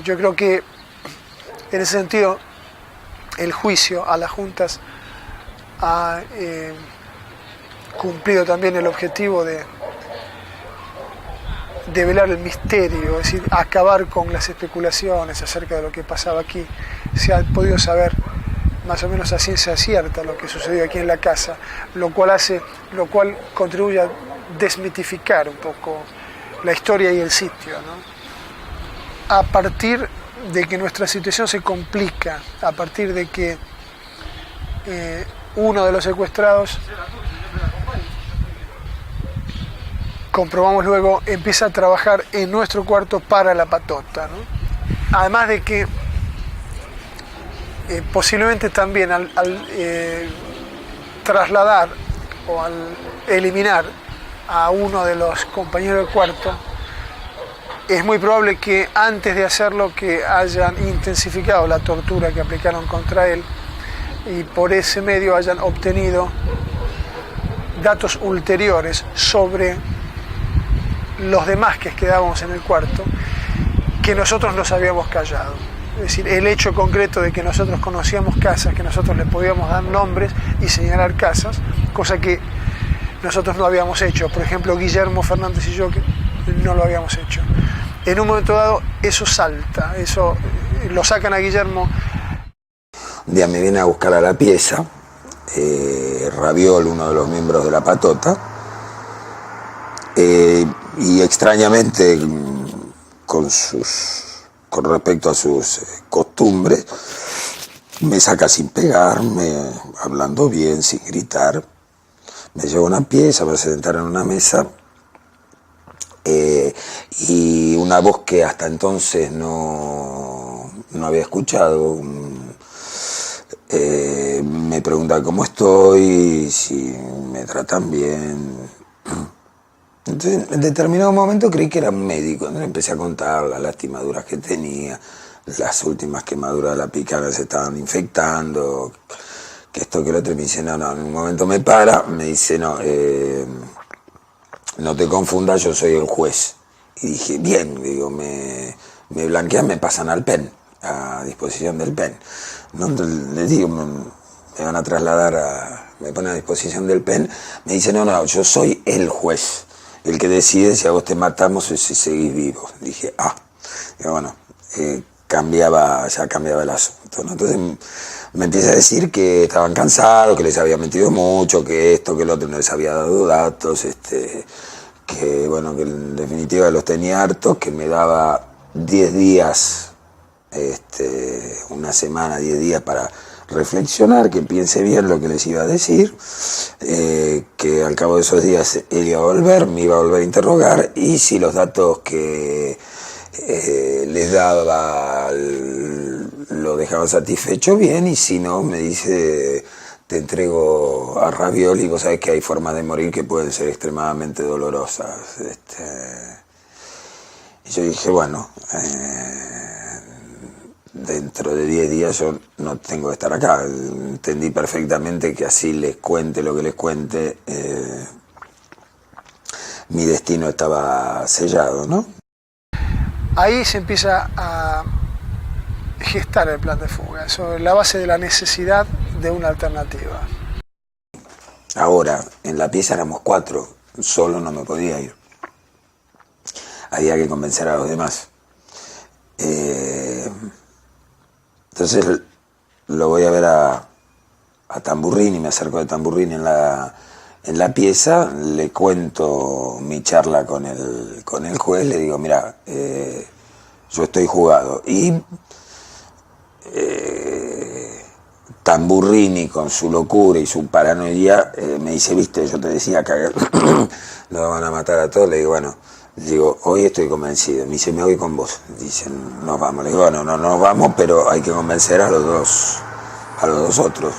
Yo creo que en ese sentido el juicio a las juntas ha cumplido también el objetivo de develar el misterio, es decir, acabar con las especulaciones acerca de lo que pasaba aquí. Se ha podido saber más o menos a ciencia cierta lo que sucedió aquí en la casa, lo cual contribuye a desmitificar un poco la historia y el sitio, ¿no? A partir de que nuestra situación se complica, a partir de que uno de los secuestrados, comprobamos luego, empieza a trabajar en nuestro cuarto para la patota, ¿no? Además de que posiblemente también al trasladar o al eliminar a uno de los compañeros de cuarto, es muy probable que antes de hacerlo que hayan intensificado la tortura que aplicaron contra él y por ese medio hayan obtenido datos ulteriores sobre los demás que quedábamos en el cuarto, que nosotros nos habíamos callado. Es decir, el hecho concreto de que nosotros conocíamos casas, que nosotros le podíamos dar nombres y señalar casas, cosa que nosotros no habíamos hecho. Por ejemplo, Guillermo Fernández y yo, que no lo habíamos hecho. en un momento dado eso salta, eso lo sacan a Guillermo. Un día me viene a buscar a la pieza Raviol, uno de los miembros de La Patota, y extrañamente con respecto a sus costumbres, me saca sin pegarme, hablando bien, sin gritar, me lleva a una pieza para sentar en una mesa, y una voz que hasta entonces no había escuchado, me pregunta cómo estoy, si me tratan bien. Entonces, en determinado momento creí que era un médico. Entonces empecé a contar las lastimaduras que tenía, las últimas quemaduras de la picana se estaban infectando, que esto que lo otro. Y me dice, no, en un momento me para, me dice, no te confundas, yo soy el juez. Y dije, bien, digo, me blanquean, me pasan al PEN, a disposición del PEN. No, les digo, me van a trasladar, me ponen a disposición del PEN, me dice, no, yo soy el juez, el que decide si a vos te matamos o si seguís vivo. Dije, digo, bueno, ya cambiaba el asunto, ¿no? Entonces me empieza a decir que estaban cansados, que les había mentido mucho, que esto, que el otro, no les había dado datos, que bueno, que en definitiva los tenía hartos, que me daba 10 días, una semana, 10 días para reflexionar, que piense bien lo que les iba a decir, que al cabo de esos días él iba a volver, me iba a volver a interrogar, y si los datos que les daba lo dejaban satisfecho, bien, y si no, me dice, te entrego a Raviol, y vos sabés que hay formas de morir que pueden ser extremadamente dolorosas. Y yo dije, bueno, dentro de 10 días yo no tengo que estar acá. Entendí perfectamente que así les cuente lo que les cuente, mi destino estaba sellado, ¿no? Ahí se empieza a gestar el plan de fuga, sobre la base de la necesidad de una alternativa. Ahora, en la pieza éramos 4, solo no me podía ir. Había que convencer a los demás. Entonces lo voy a ver a Tamburrini, me acerco de Tamburrini en la pieza, le cuento mi charla con el juez, le digo, mira, yo estoy jugado. Y Tamburrini, con su locura y su paranoia, me dice, viste, yo te decía que lo van a matar a todos. Le digo, bueno, hoy estoy convencido. Me dice, me voy con vos. Dicen, nos vamos. Le digo, bueno, no nos vamos, pero hay que convencer a los dos otros.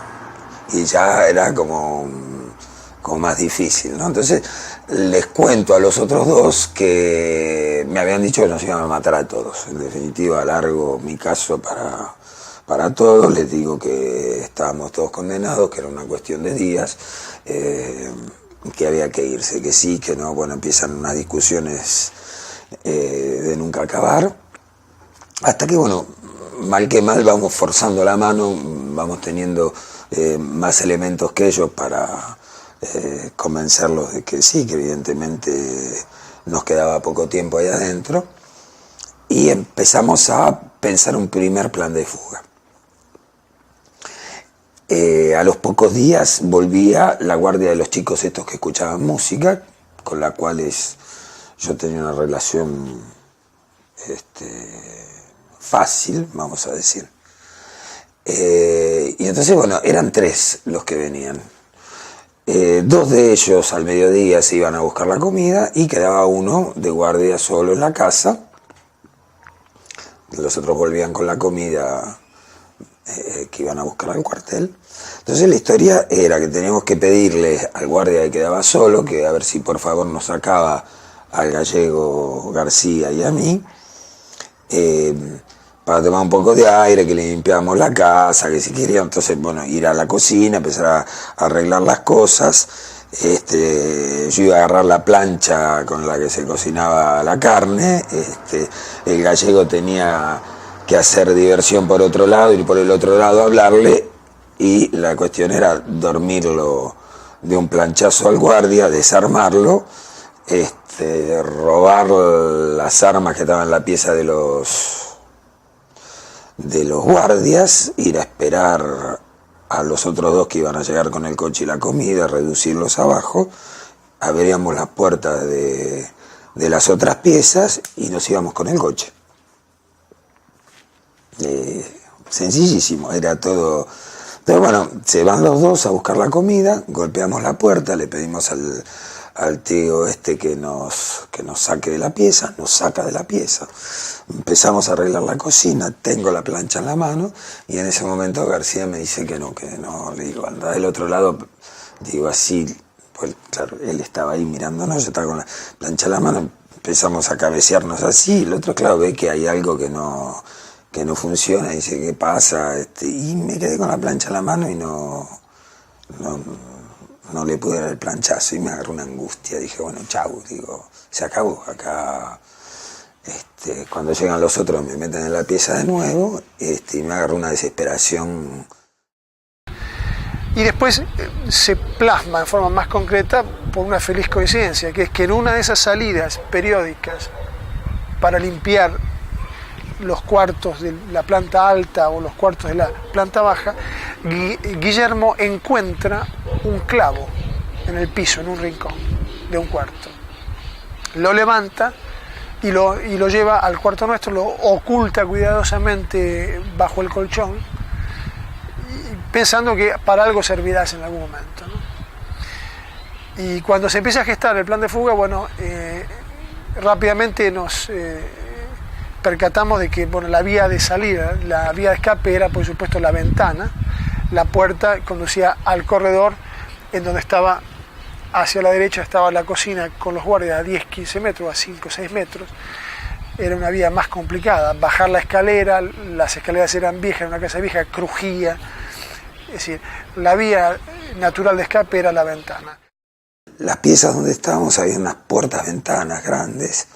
Y ya era como más difícil, ¿no? Entonces les cuento a los otros 2 que me habían dicho que nos iban a matar a todos. En definitiva, alargo mi caso para todos. Les digo que estábamos todos condenados, que era una cuestión de días, que había que irse, que sí, que no. Bueno, empiezan unas discusiones de nunca acabar, hasta que, bueno, mal que mal vamos forzando la mano, vamos teniendo más elementos que ellos para convencerlos de que sí, que evidentemente nos quedaba poco tiempo ahí adentro, y empezamos a pensar un primer plan de fuga. A los pocos días volvía la guardia de los chicos estos que escuchaban música, con la cual yo tenía una relación fácil, vamos a decir. Y entonces, bueno, eran 3 los que venían. 2 de ellos al mediodía se iban a buscar la comida y quedaba uno de guardia solo en la casa. Los otros volvían con la comida que iban a buscar al cuartel. Entonces la historia era que teníamos que pedirle al guardia que quedaba solo que a ver si por favor nos sacaba al gallego García y a mí, para tomar un poco de aire, que le limpiábamos la casa, que si quería, entonces, bueno, ir a la cocina, empezar a arreglar las cosas. Yo iba a agarrar la plancha con la que se cocinaba la carne, el gallego tenía que hacer diversión por otro lado, ir por el otro lado a hablarle, y la cuestión era dormirlo de un planchazo al guardia, desarmarlo, robar las armas que estaban en la pieza de los guardias, ir a esperar a los otros dos que iban a llegar con el coche y la comida, reducirlos abajo, abríamos las puertas de las otras piezas y nos íbamos con el coche. Sencillísimo, era todo. Pero bueno, se van los dos a buscar la comida, golpeamos la puerta, le pedimos al tío que nos saque de la pieza, nos saca de la pieza. Empezamos a arreglar la cocina, tengo la plancha en la mano y en ese momento García me dice que no, le digo, anda del otro lado, digo así, pues claro, él estaba ahí mirándonos, yo estaba con la plancha en la mano, empezamos a cabecearnos así, el otro claro ve que hay algo que no funciona, dice, ¿qué pasa? Y me quedé con la plancha en la mano y no le pude dar el planchazo y me agarró una angustia, dije, bueno, chau, digo, se acabó, acá, cuando llegan los otros me meten en la pieza de nuevo, y me agarró una desesperación. Y después se plasma en forma más concreta por una feliz coincidencia, que es que en una de esas salidas periódicas para limpiar los cuartos de la planta alta o los cuartos de la planta baja, Guillermo encuentra un clavo en el piso, en un rincón de un cuarto. Lo levanta y lo lleva al cuarto nuestro, lo oculta cuidadosamente bajo el colchón, pensando que para algo servirá en algún momento, ¿no? Y cuando se empieza a gestar el plan de fuga, bueno, rápidamente nos percatamos de que la vía de salida, la vía de escape era por supuesto la ventana, la puerta conducía al corredor en donde estaba, hacia la derecha estaba la cocina con los guardias a 10-15 metros, a 5-6 metros, era una vía más complicada, bajar la escalera, las escaleras eran viejas, era una casa vieja, crujía, es decir, la vía natural de escape era la ventana. Las piezas donde estábamos había unas puertas ventanas grandes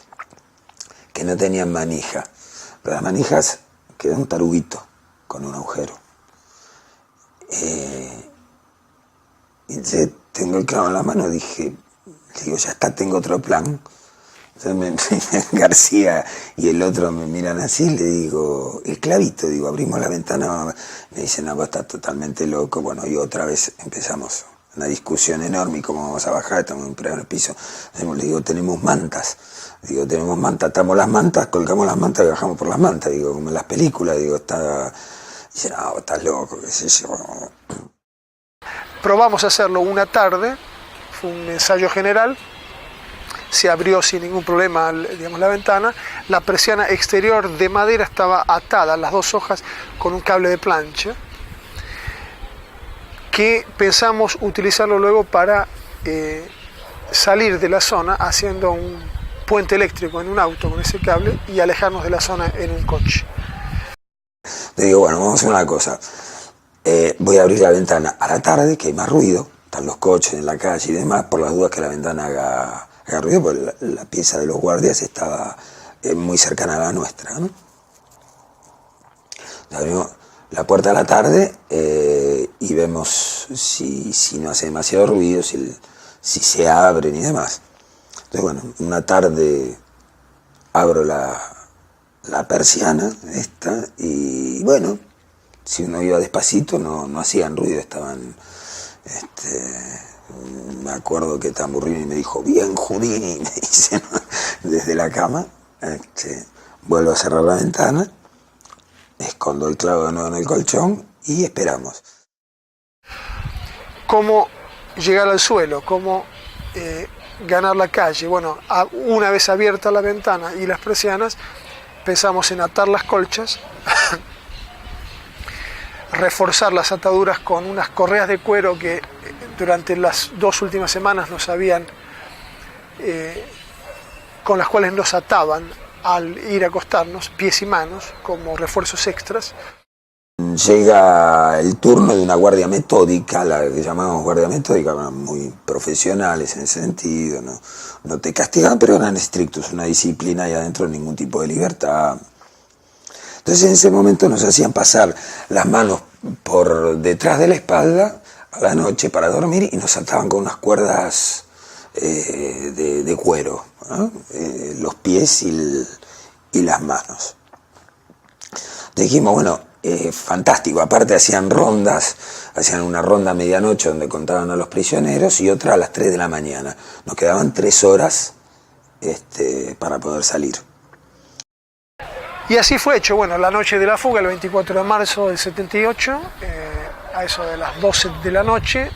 que no tenían manija, pero las manijas quedó un taruguito con un agujero. Y tengo el clavo en la mano, digo, ya está, tengo otro plan. Entonces García y el otro me miran así, le digo, el clavito, digo, abrimos la ventana, me dicen, no, vos estás totalmente loco. Bueno, y otra vez empezamos una discusión enorme, ¿cómo vamos a bajar? Estamos en el piso. Le digo, tenemos mantas, atamos las mantas, colgamos las mantas y bajamos por las mantas, digo, como en las películas, digo, dice, no, estás loco, qué sé yo. Probamos a hacerlo una tarde, fue un ensayo general, se abrió sin ningún problema, digamos, la ventana, la persiana exterior de madera estaba atada, las dos hojas, con un cable de plancha, que pensamos utilizarlo luego para salir de la zona haciendo un puente eléctrico en un auto con ese cable y alejarnos de la zona en un coche. Le digo, bueno, vamos a hacer una cosa, voy a abrir la ventana a la tarde, que hay más ruido, están los coches en la calle y demás, por las dudas que la ventana haga ruido, porque la pieza de los guardias estaba muy cercana a la nuestra, ¿no? Abrimos la puerta a la tarde y vemos si no hace demasiado ruido, si se abren y demás. Entonces, bueno, una tarde abro la persiana esta y, bueno, si uno iba despacito no hacían ruido, estaban... me acuerdo que Tamburrini me dijo, bien Houdini, me dice, ¿no? Desde la cama, vuelvo a cerrar la ventana, escondo el clavo de nuevo en el colchón y esperamos. ¿Cómo llegar al suelo? ¿Cómo ganar la calle? Bueno, una vez abierta la ventana y las persianas, pensamos en atar las colchas, reforzar las ataduras con unas correas de cuero que durante las 2 últimas semanas nos habían, con las cuales nos ataban al ir a acostarnos, pies y manos, como refuerzos extras. Llega el turno de una guardia metódica, la que llamamos guardia metódica, muy profesionales en ese sentido, no te castigaban, pero eran estrictos, una disciplina y adentro ningún tipo de libertad. Entonces en ese momento nos hacían pasar las manos por detrás de la espalda a la noche para dormir y nos ataban con unas cuerdas de cuero, ¿no? Los pies y las manos. Dijimos, bueno, fantástico, aparte hacían rondas, hacían una ronda a medianoche donde contaban a los prisioneros y otra a las 3 de la mañana. Nos quedaban 3 horas para poder salir. Y así fue hecho. Bueno, la noche de la fuga, el 24 de marzo del 78, a eso de las 12 de la noche,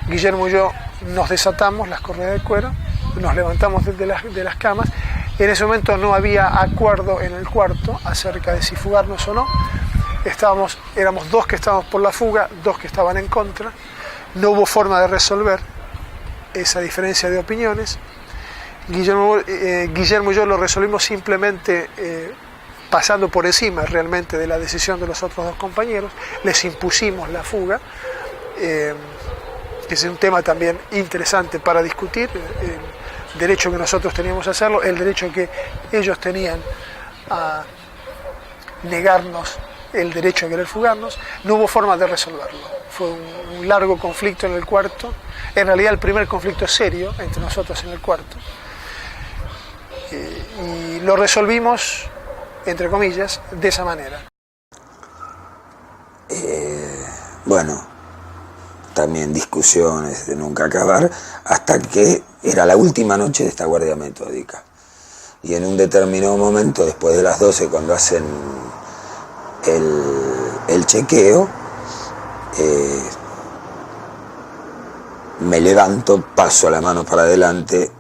Guillermo y yo nos desatamos las correas de cuero, nos levantamos de las camas. En ese momento no había acuerdo en el cuarto acerca de si fugarnos o no. Éramos 2 que estábamos por la fuga, 2 que estaban en contra. No hubo forma de resolver esa diferencia de opiniones. Guillermo y yo lo resolvimos simplemente pasando por encima realmente de la decisión de los otros 2 compañeros. Les impusimos la fuga, que es un tema también interesante para discutir. El derecho que nosotros teníamos a hacerlo, el derecho que ellos tenían a negarnos el derecho a querer fugarnos. No hubo forma de resolverlo. Fue un largo conflicto en el cuarto, en realidad el primer conflicto serio entre nosotros en el cuarto, y lo resolvimos, entre comillas, de esa manera. Bueno, también discusiones de nunca acabar, hasta que era la última noche de esta guardia metódica. Y en un determinado momento, después de las 12, cuando hacen el chequeo, me levanto, paso la mano para adelante,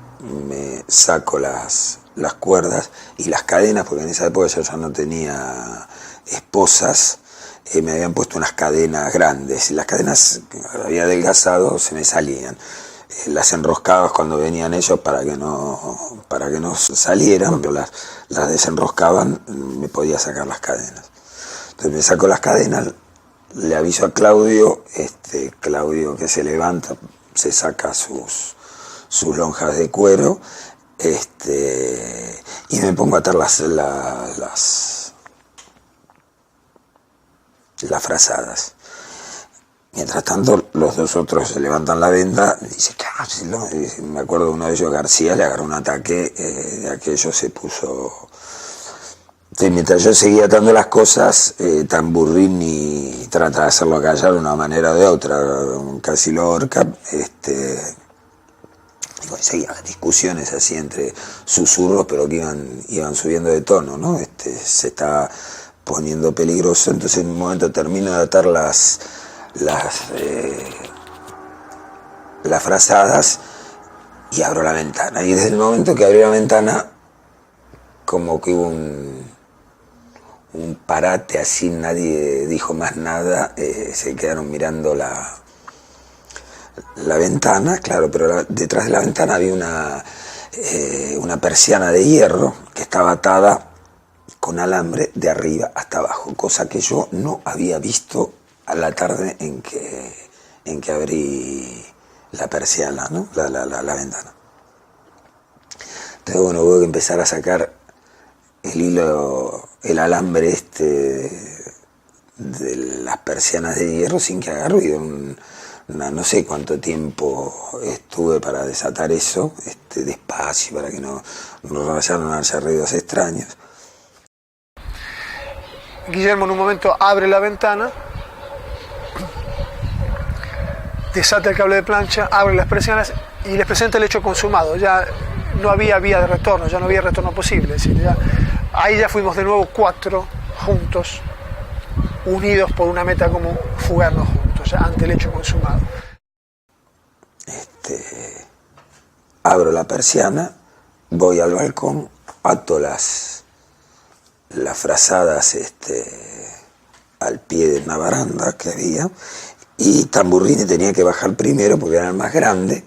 me saco las cuerdas y las cadenas, porque en esa época yo ya no tenía esposas. Me habían puesto unas cadenas grandes y las cadenas que había adelgazado se me salían. Las enroscabas cuando venían ellos para que no salieran, pero las desenroscaban, me podía sacar las cadenas. Entonces me saco las cadenas, le aviso a Claudio, Claudio que se levanta, se saca sus lonjas de cuero, y me pongo a atar las frazadas. Mientras tanto, los 2 otros se levantan la venda, y dice, claro, no. Me acuerdo de uno de ellos, García, le agarró un ataque, de aquello se puso. Entonces, mientras yo seguía atando las cosas, Tamburrini trata de hacerlo callar de una manera o de otra, casi lo ahorca, y bueno, seguían las discusiones así entre susurros, pero que iban subiendo de tono, ¿no? Se está poniendo peligroso. Entonces en un momento termino de atar las frazadas y abro la ventana. Y desde el momento que abrí la ventana, como que hubo un parate así, nadie dijo más nada, se quedaron mirando la ventana, claro, pero detrás de la ventana había una persiana de hierro que estaba atada con alambre de arriba hasta abajo, cosa que yo no había visto a la tarde en que abrí la persiana, ¿no? la ventana. Entonces, bueno, hubo que empezar a sacar el hilo, el alambre de las persianas de hierro sin que haga ruido. No sé cuánto tiempo estuve para desatar eso, despacio, para que no vayan a hacer ruidos extraños. Guillermo en un momento abre la ventana, desata el cable de plancha, abre las persianas y les presenta el hecho consumado. Ya no había vía de retorno, ya no había retorno posible. Es decir, ahí ya fuimos de nuevo 4 juntos, unidos por una meta común, fugarnos juntos, ya ante el hecho consumado. Abro la persiana, voy al balcón, ato las frazadas al pie de una baranda que había, y Tamburrini tenía que bajar primero porque era el más grande,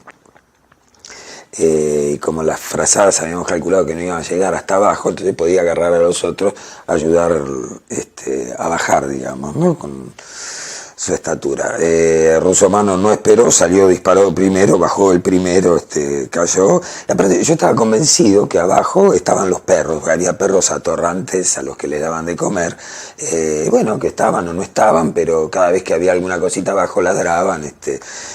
y como las frazadas habíamos calculado que no iban a llegar hasta abajo, entonces podía agarrar a los otros, ayudar a bajar, digamos, ¿no? su estatura. Russomano no esperó, salió, disparó primero, bajó el primero, cayó. Y aparte, yo estaba convencido que abajo estaban los perros, porque había perros atorrantes a los que le daban de comer. Bueno, que estaban o no estaban, pero cada vez que había alguna cosita abajo ladraban.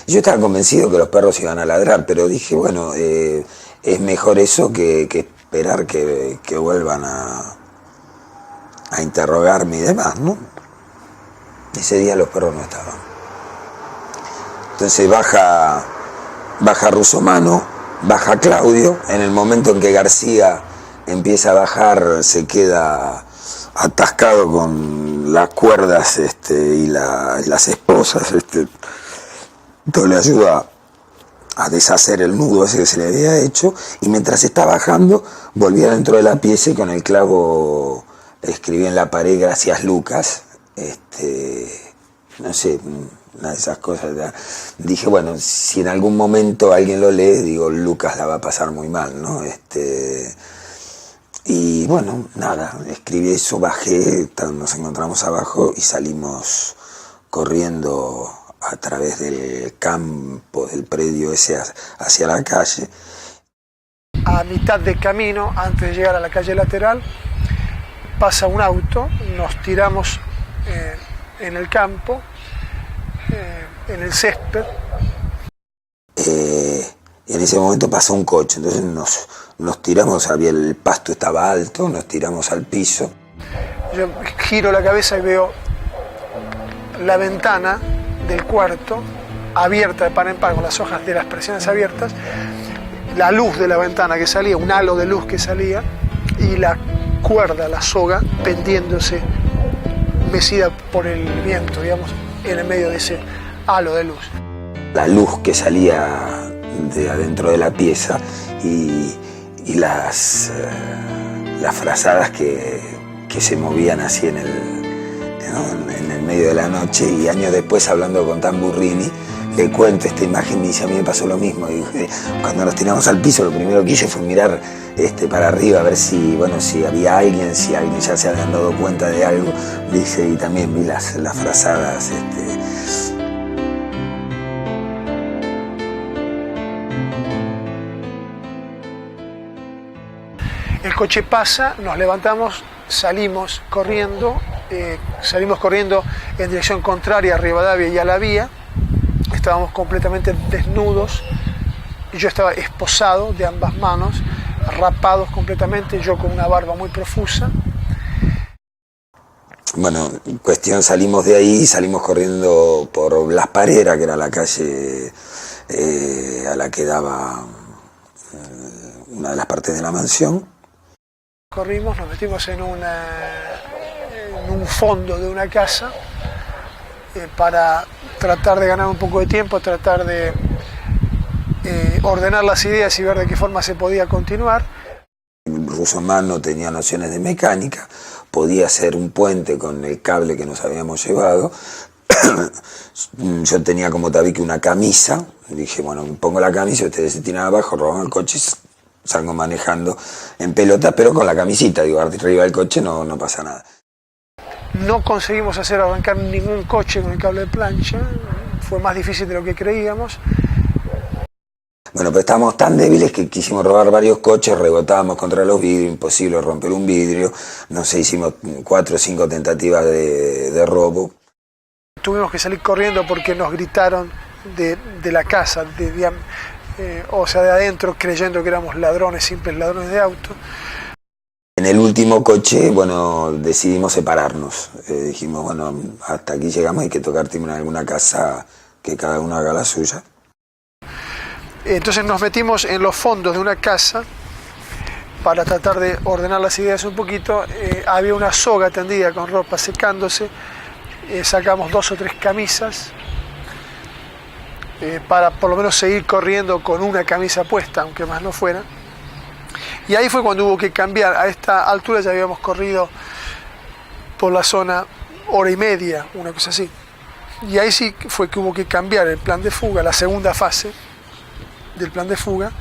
Yo estaba convencido que los perros iban a ladrar, pero dije, bueno, es mejor eso que esperar que vuelvan a interrogarme y demás, ¿no? Ese día los perros no estaban. Entonces baja Russomano, baja Claudio. En el momento en que García empieza a bajar, se queda atascado con las cuerdas y las esposas. Entonces le ayuda a deshacer el nudo ese que se le había hecho. Y mientras está bajando, volvía dentro de la pieza y con el clavo escribía en la pared "Gracias, Lucas". No sé, una de esas cosas. Dije, bueno, si en algún momento alguien lo lee, digo, Lucas la va a pasar muy mal, ¿no? Y bueno, nada, escribí eso, bajé, nos encontramos abajo y salimos corriendo a través del campo, del predio ese hacia la calle. A mitad de camino, antes de llegar a la calle lateral, pasa un auto, nos tiramos en el campo, en el césped. En ese momento pasó un coche, entonces nos tiramos, el pasto estaba alto, nos tiramos al piso. Yo giro la cabeza y veo la ventana del cuarto abierta de par en par, con las hojas de las persianas abiertas, la luz de la ventana que salía, un halo de luz que salía, y la cuerda, la soga, pendiéndose, mecida por el viento, digamos, en el medio de ese halo de luz. La luz que salía de adentro de la pieza y las frazadas que se movían así en el medio de la noche. Y años después, hablando con Tamburrini, le cuento esta imagen y me dice, a mí me pasó lo mismo. Y cuando nos tiramos al piso, lo primero que hice fue mirar para arriba a ver si había alguien, si alguien ya se habían dado cuenta de algo. Dice, y también vi las frazadas. El coche pasa, nos levantamos, salimos corriendo en dirección contraria a Rivadavia y a la vía. Estábamos completamente desnudos, y yo estaba esposado de ambas manos, rapados completamente, yo con una barba muy profusa. Bueno, en cuestión, salimos de ahí, salimos corriendo por Las Pareras, que era la calle a la que daba una de las partes de la mansión. Corrimos, nos metimos en un fondo de una casa para tratar de ganar un poco de tiempo, tratar de ordenar las ideas y ver de qué forma se podía continuar. Russomano tenía nociones de mecánica, podía hacer un puente con el cable que nos habíamos llevado. Yo tenía como tabique una camisa, dije, bueno, pongo la camisa, ustedes se tiran abajo, roban el coche, salgo manejando en pelota, pero con la camisita, digo, arriba del coche no pasa nada. No conseguimos hacer arrancar ningún coche con el cable de plancha, fue más difícil de lo que creíamos. Bueno, pero estábamos tan débiles que quisimos robar varios coches, rebotábamos contra los vidrios, imposible romper un vidrio, no sé, hicimos 4 o 5 tentativas de robo. Tuvimos que salir corriendo porque nos gritaron de la casa, o sea, de adentro, creyendo que éramos ladrones, simples ladrones de auto. En el último coche, bueno, decidimos separarnos. Dijimos, bueno, hasta aquí llegamos, hay que tocar timbre en alguna casa, que cada uno haga la suya. Entonces nos metimos en los fondos de una casa para tratar de ordenar las ideas un poquito. Había una soga tendida con ropa secándose. Sacamos 2 o 3 camisas para por lo menos seguir corriendo con una camisa puesta, aunque más no fuera. Y ahí fue cuando hubo que cambiar. A esta altura ya habíamos corrido por la zona 1 hora y media, una cosa así. Y ahí sí fue que hubo que cambiar el plan de fuga, la segunda fase del plan de fuga.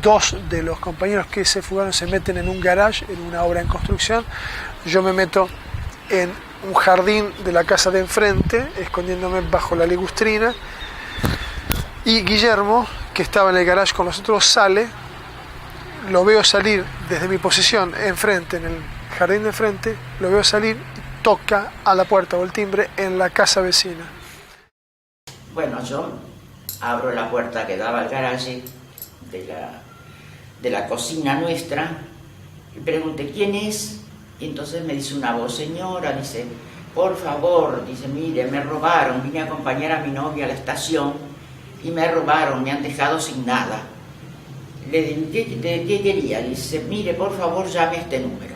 2 de los compañeros que se fugaron se meten en un garage, en una obra en construcción. Yo me meto en un jardín de la casa de enfrente, escondiéndome bajo la ligustrina, y Guillermo, que estaba en el garage con nosotros, sale, lo veo salir desde mi posición enfrente, en el jardín de enfrente, lo veo salir y toca a la puerta o el timbre en la casa vecina. Bueno, yo abro la puerta que daba al garaje de la cocina nuestra y pregunté quién es, y entonces me dice una voz: señora, dice, por favor, dice, mire, me robaron, vine a acompañar a mi novia a la estación y me robaron, me han dejado sin nada. Le digo, ¿qué quería? Dice, mire, por favor, llame a este número.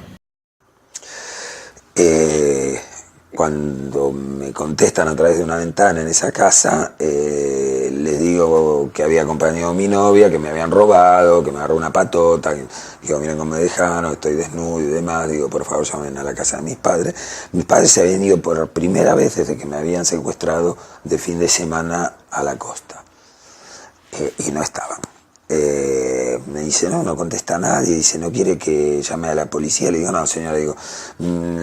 Cuando me contestan a través de una ventana en esa casa, les digo que había acompañado a mi novia, que me habían robado, que me agarró una patota, digo, miren cómo me dejaron, estoy desnudo y demás, digo, por favor llamen a la casa de mis padres. Mis padres se habían ido por primera vez desde que me habían secuestrado de fin de semana a la costa, y no estaban. Me dice, no contesta nadie, dice, ¿no quiere que llame a la policía? Le digo, no señora, digo,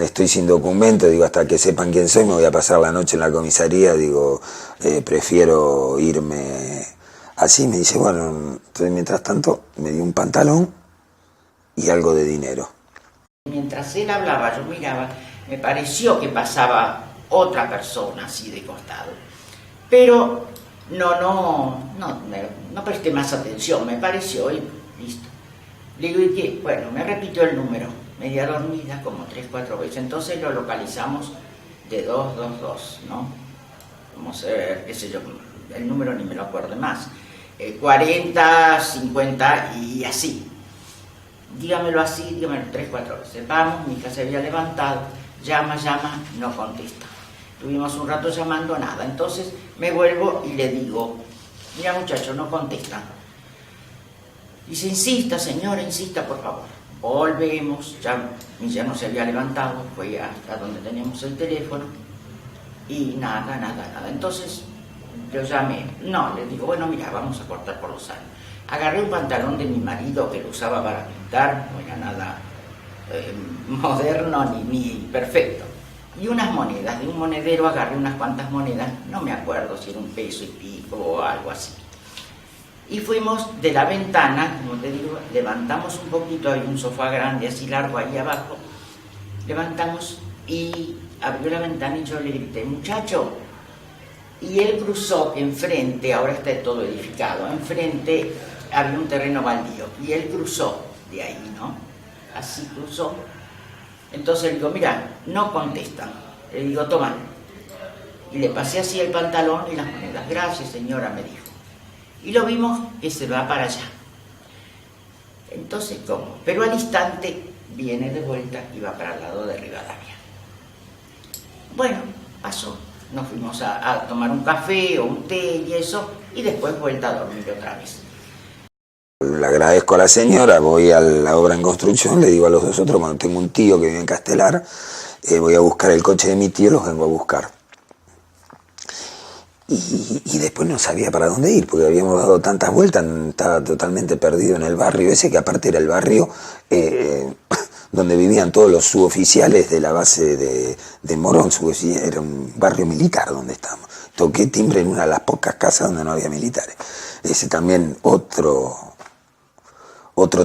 estoy sin documento, digo, hasta que sepan quién soy me voy a pasar la noche en la comisaría, digo, prefiero irme así. Me dice, bueno, entonces mientras tanto me dio un pantalón y algo de dinero. Mientras él hablaba, yo miraba, me pareció que pasaba otra persona así de costado, pero no presté más atención, me pareció y listo. Le digo, ¿y qué? Bueno, me repitió el número, media dormida, como 3-4 veces. Entonces lo localizamos de 222, ¿no? Vamos a ver, qué sé yo, el número ni me lo acuerdo más. 40, 50 y así. Dígamelo así, dígamelo 3-4 veces. Vamos, mi hija se había levantado, llama, no contesta. Tuvimos un rato llamando, nada. Entonces me vuelvo y le digo, mira muchacho, no contestan. Dice, insista señora, insista por favor. Volvemos, ya no se había levantado, fue hasta donde teníamos el teléfono y nada. Entonces yo llamé, le digo, bueno mira, vamos a cortar por los años. Agarré un pantalón de mi marido que lo usaba para pintar, no era nada moderno ni perfecto. Y unas monedas, de un monedero agarré unas cuantas monedas, no me acuerdo si era $1 y pico o algo así. Y fuimos de la ventana, como te digo, levantamos un poquito, hay un sofá grande así largo ahí abajo, levantamos y abrió la ventana y yo le grité, muchacho, y él cruzó, que enfrente, ahora está todo edificado, enfrente había un terreno baldío, y él cruzó de ahí, ¿no? Así cruzó. Entonces le digo, mira, no contestan. Le digo, toma. Y le pasé así el pantalón y las monedas. Gracias, señora, me dijo. Y lo vimos que se va para allá. Entonces, ¿cómo? Pero al instante viene de vuelta y va para el lado de Rivadavia. Bueno, pasó. Nos fuimos a tomar un café o un té y eso, y después vuelta a dormir otra vez. Le agradezco a la señora, voy a la obra en construcción, le digo a los dos otros, cuando tengo un tío que vive en Castelar, voy a buscar el coche de mi tío, los vengo a buscar. Y después no sabía para dónde ir, porque habíamos dado tantas vueltas, estaba totalmente perdido en el barrio ese, que aparte era el barrio donde vivían todos los suboficiales de la base de Morón, era un barrio militar donde estábamos. Toqué timbre en una de las pocas casas donde no había militares. Ese también otro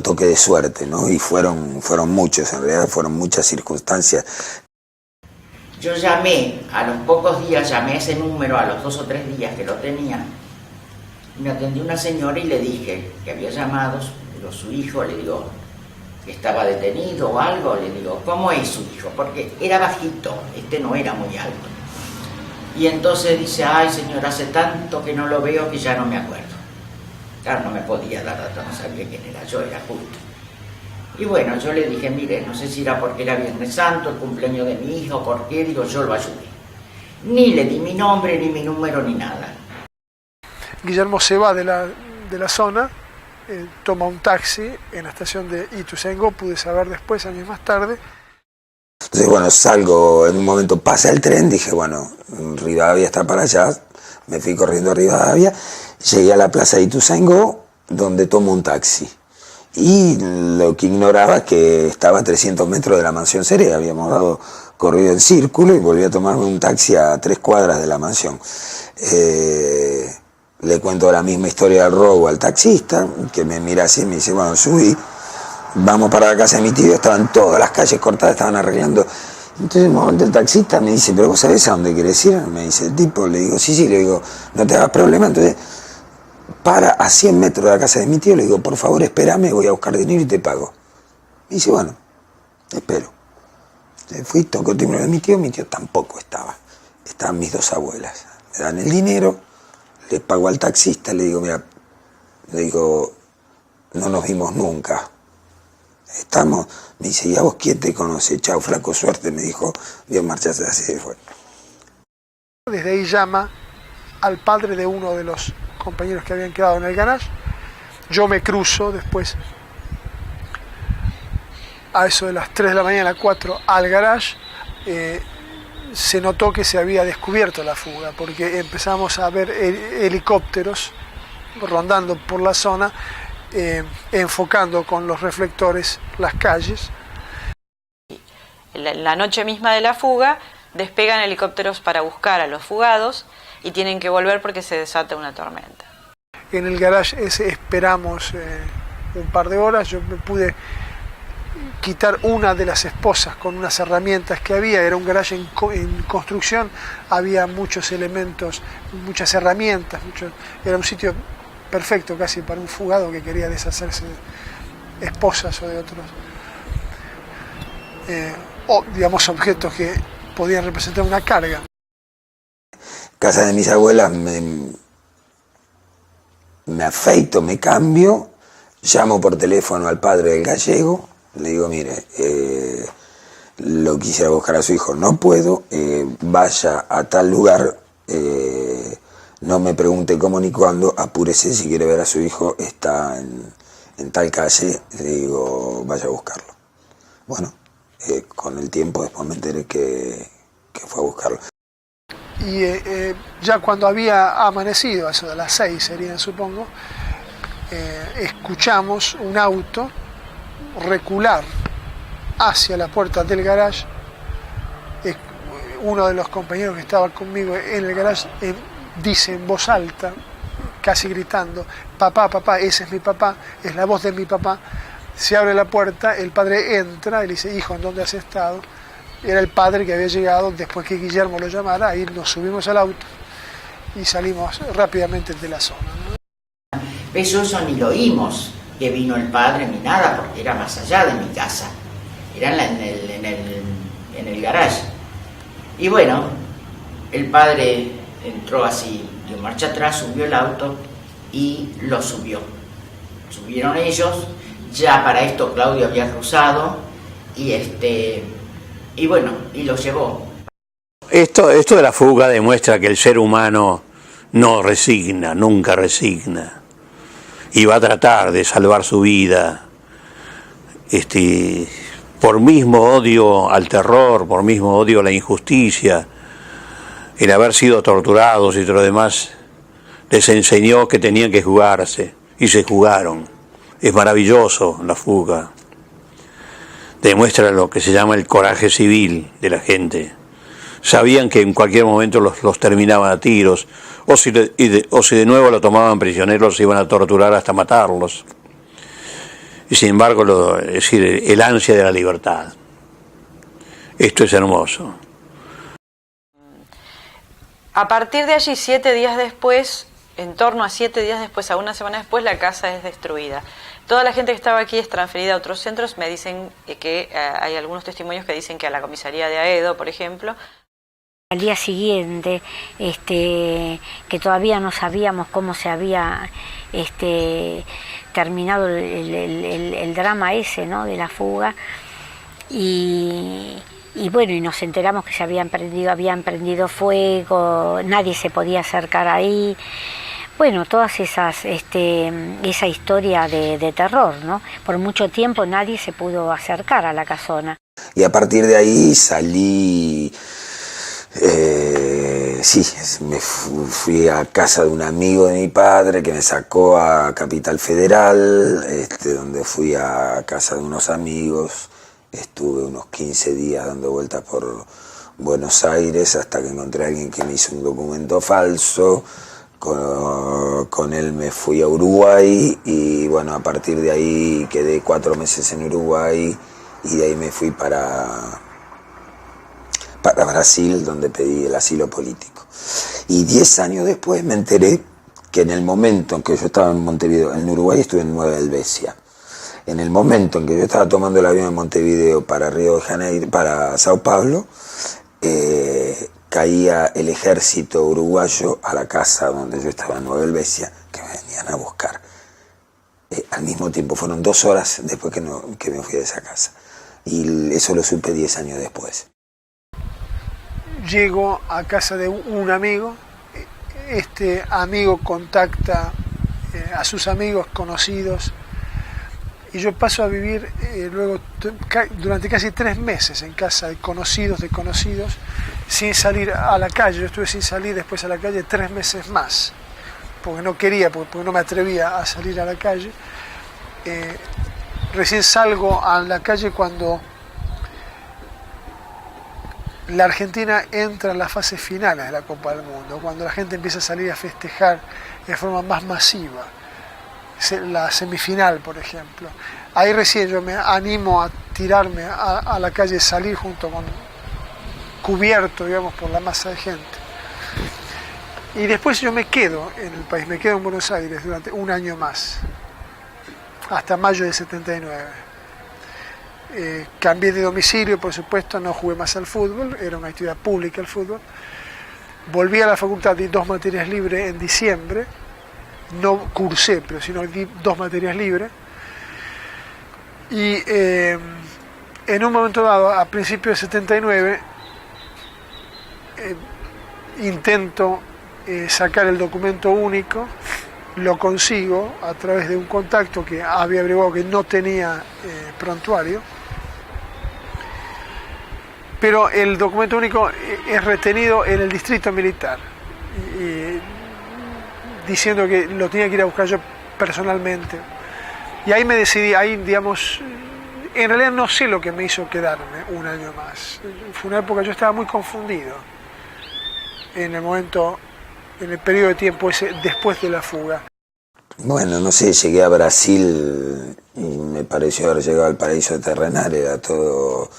toque de suerte, ¿no? Y fueron muchos, en realidad fueron muchas circunstancias. Yo llamé, a los pocos días llamé a ese número, a los 2 o 3 días que lo tenía, me atendió una señora y le dije que había llamado, digo, su hijo, le digo, que estaba detenido o algo, le digo, ¿cómo es su hijo? Porque era bajito, no era muy alto. Y entonces dice, ay señora, hace tanto que no lo veo que ya no me acuerdo. Claro, no me podía dar data, no sabía quién era yo, era justo. Y bueno, yo le dije, mire, no sé si era porque era Viernes Santo, el cumpleaños de mi hijo, por qué, digo, yo lo ayudé. Ni le di mi nombre, ni mi número, ni nada. Guillermo se va de la zona, toma un taxi en la estación de Ituzaingó, pude saber después, años más tarde. Entonces, bueno, salgo, en un momento pasa el tren, dije, bueno, Rivadavia está para allá, me fui corriendo a Rivadavia, llegué a la plaza de Ituzaingó, donde tomo un taxi. Y lo que ignoraba es que estaba a 300 metros de la mansión Seré. Habíamos dado corrido en círculo y volví a tomarme un taxi a 3 cuadras de la mansión. Le cuento la misma historia del robo al taxista, que me mira así y me dice, bueno, subí, vamos para la casa de mi tío, estaban todas las calles cortadas, estaban arreglando. Entonces en un momento el taxista me dice, pero vos sabés a dónde querés ir, me dice el tipo, le digo, sí, le digo, no te hagas problema. Entonces para a 100 metros de la casa de mi tío, le digo, por favor espérame, voy a buscar dinero y te pago. Me dice, bueno, espero. Entonces fui, tocó el timbre de mi tío tampoco estaba, estaban mis 2 abuelas. Me dan el dinero, le pago al taxista, le digo, mira, le digo, no nos vimos nunca. Estamos, me dice, ¿y a vos quién te conoce? Chao, flaco, suerte, me dijo, Dios, marchaste, así fue. Desde ahí llama al padre de uno de los compañeros que habían quedado en el garage. Yo me cruzo después, a eso de las 3 de la mañana, 4, al garage. Se notó que se había descubierto la fuga, porque empezamos a ver helicópteros rondando por la zona, enfocando con los reflectores las calles. La noche misma de la fuga despegan helicópteros para buscar a los fugados y tienen que volver porque se desata una tormenta. En el garage ese esperamos un par de horas. Yo me pude quitar una de las esposas con unas herramientas que había. Era un garage en construcción, había muchos elementos, muchas herramientas, era un sitio perfecto casi para un fugado que quería deshacerse de esposas o de otros, o digamos objetos que podían representar una carga. Casa de mis abuelas, me afeito, me cambio, llamo por teléfono al padre del gallego, le digo, mire, lo quisiera buscar a su hijo, no puedo, vaya a tal lugar, no me pregunte cómo ni cuándo, apúrese, si quiere ver a su hijo, está en tal calle, le digo, vaya a buscarlo. Bueno, con el tiempo después me enteré que fue a buscarlo. Y ya cuando había amanecido, eso de las 6 serían, supongo, escuchamos un auto recular hacia la puerta del garage. Uno de los compañeros que estaba conmigo en el garage dice en voz alta, casi gritando, papá, papá, ese es mi papá, es la voz de mi papá. Se abre la puerta, el padre entra y le dice, hijo, ¿en dónde has estado? Era el padre que había llegado después que Guillermo lo llamara. Ahí nos subimos al auto y salimos rápidamente de la zona, ¿no? Eso ni lo oímos, que vino el padre ni nada, porque era más allá de mi casa, era en el garage. Y bueno, el padre entró así, dio marcha atrás, subió el auto y lo subió. Subieron ellos, ya para esto Claudio había cruzado y bueno, y lo llevó. Esto de la fuga demuestra que el ser humano no resigna, nunca resigna, y va a tratar de salvar su vida, por mismo odio al terror, por mismo odio a la injusticia, el haber sido torturados y todo lo demás, les enseñó que tenían que jugarse, y se jugaron. Es maravilloso la fuga. Demuestra lo que se llama el coraje civil de la gente. Sabían que en cualquier momento los terminaban a tiros, o si de nuevo lo tomaban prisioneros, los iban a torturar hasta matarlos. Y sin embargo, es decir, el ansia de la libertad. Esto es hermoso. A partir de allí, 7 días después, en torno a 7 días después, a una semana después, la casa es destruida. Toda la gente que estaba aquí es transferida a otros centros. Me dicen que hay algunos testimonios que dicen que a la comisaría de Aedo, por ejemplo. Al día siguiente, que todavía no sabíamos cómo se había terminado el drama ese, ¿no?, de la fuga, y bueno, y nos enteramos que habían prendido fuego, nadie se podía acercar ahí. Bueno, todas esa historia de terror, ¿no? Por mucho tiempo nadie se pudo acercar a la casona. Y a partir de ahí salí Sí, me fui a casa de un amigo de mi padre que me sacó a Capital Federal, donde fui a casa de unos amigos, estuve unos 15 días dando vueltas por Buenos Aires hasta que encontré a alguien que me hizo un documento falso. Con él me fui a Uruguay y bueno, a partir de ahí quedé 4 meses en Uruguay y de ahí me fui para Brasil, donde pedí el asilo político. Y 10 años después me enteré que en el momento en que yo estaba en Montevideo, en Uruguay estuve en Nueva Helvecia, en el momento en que yo estaba tomando el avión en Montevideo para Río de Janeiro, para Sao Paulo, caía el ejército uruguayo a la casa donde yo estaba en Nueva Helvecia, que me venían a buscar. Al mismo tiempo, fueron 2 horas después que me fui de esa casa. Y eso lo supe 10 años después. Llego a casa de un amigo, este amigo contacta a sus amigos conocidos y yo paso a vivir luego durante casi 3 meses en casa de conocidos, sin salir a la calle. Yo estuve sin salir después a la calle 3 meses más, porque no quería, porque no me atrevía a salir a la calle. Recién salgo a la calle cuando la Argentina entra en las fases finales de la Copa del Mundo, cuando la gente empieza a salir a festejar de forma más masiva, la semifinal, por ejemplo. Ahí recién yo me animo a tirarme a la calle, salir junto con cubierto, digamos, por la masa de gente. Y después yo me quedo en el país, me quedo en Buenos Aires durante 1 año más, hasta mayo del 79. Cambié de domicilio, por supuesto, no jugué más al fútbol, era una actividad pública el fútbol. Volví a la facultad, di 2 materias libres en diciembre, no cursé, pero sino di 2 materias libres. Y en un momento dado, a principios de 79, intento sacar el documento único, lo consigo a través de un contacto que había averiguado que no tenía prontuario, pero el documento único es retenido en el distrito militar, diciendo que lo tenía que ir a buscar yo personalmente. Y ahí me decidí, ahí digamos, en realidad no sé lo que me hizo quedarme 1 año más. Fue una época, yo estaba muy confundido en el periodo de tiempo ese después de la fuga. Bueno, no sé, llegué a Brasil y me pareció haber llegado al paraíso terrenal, era todo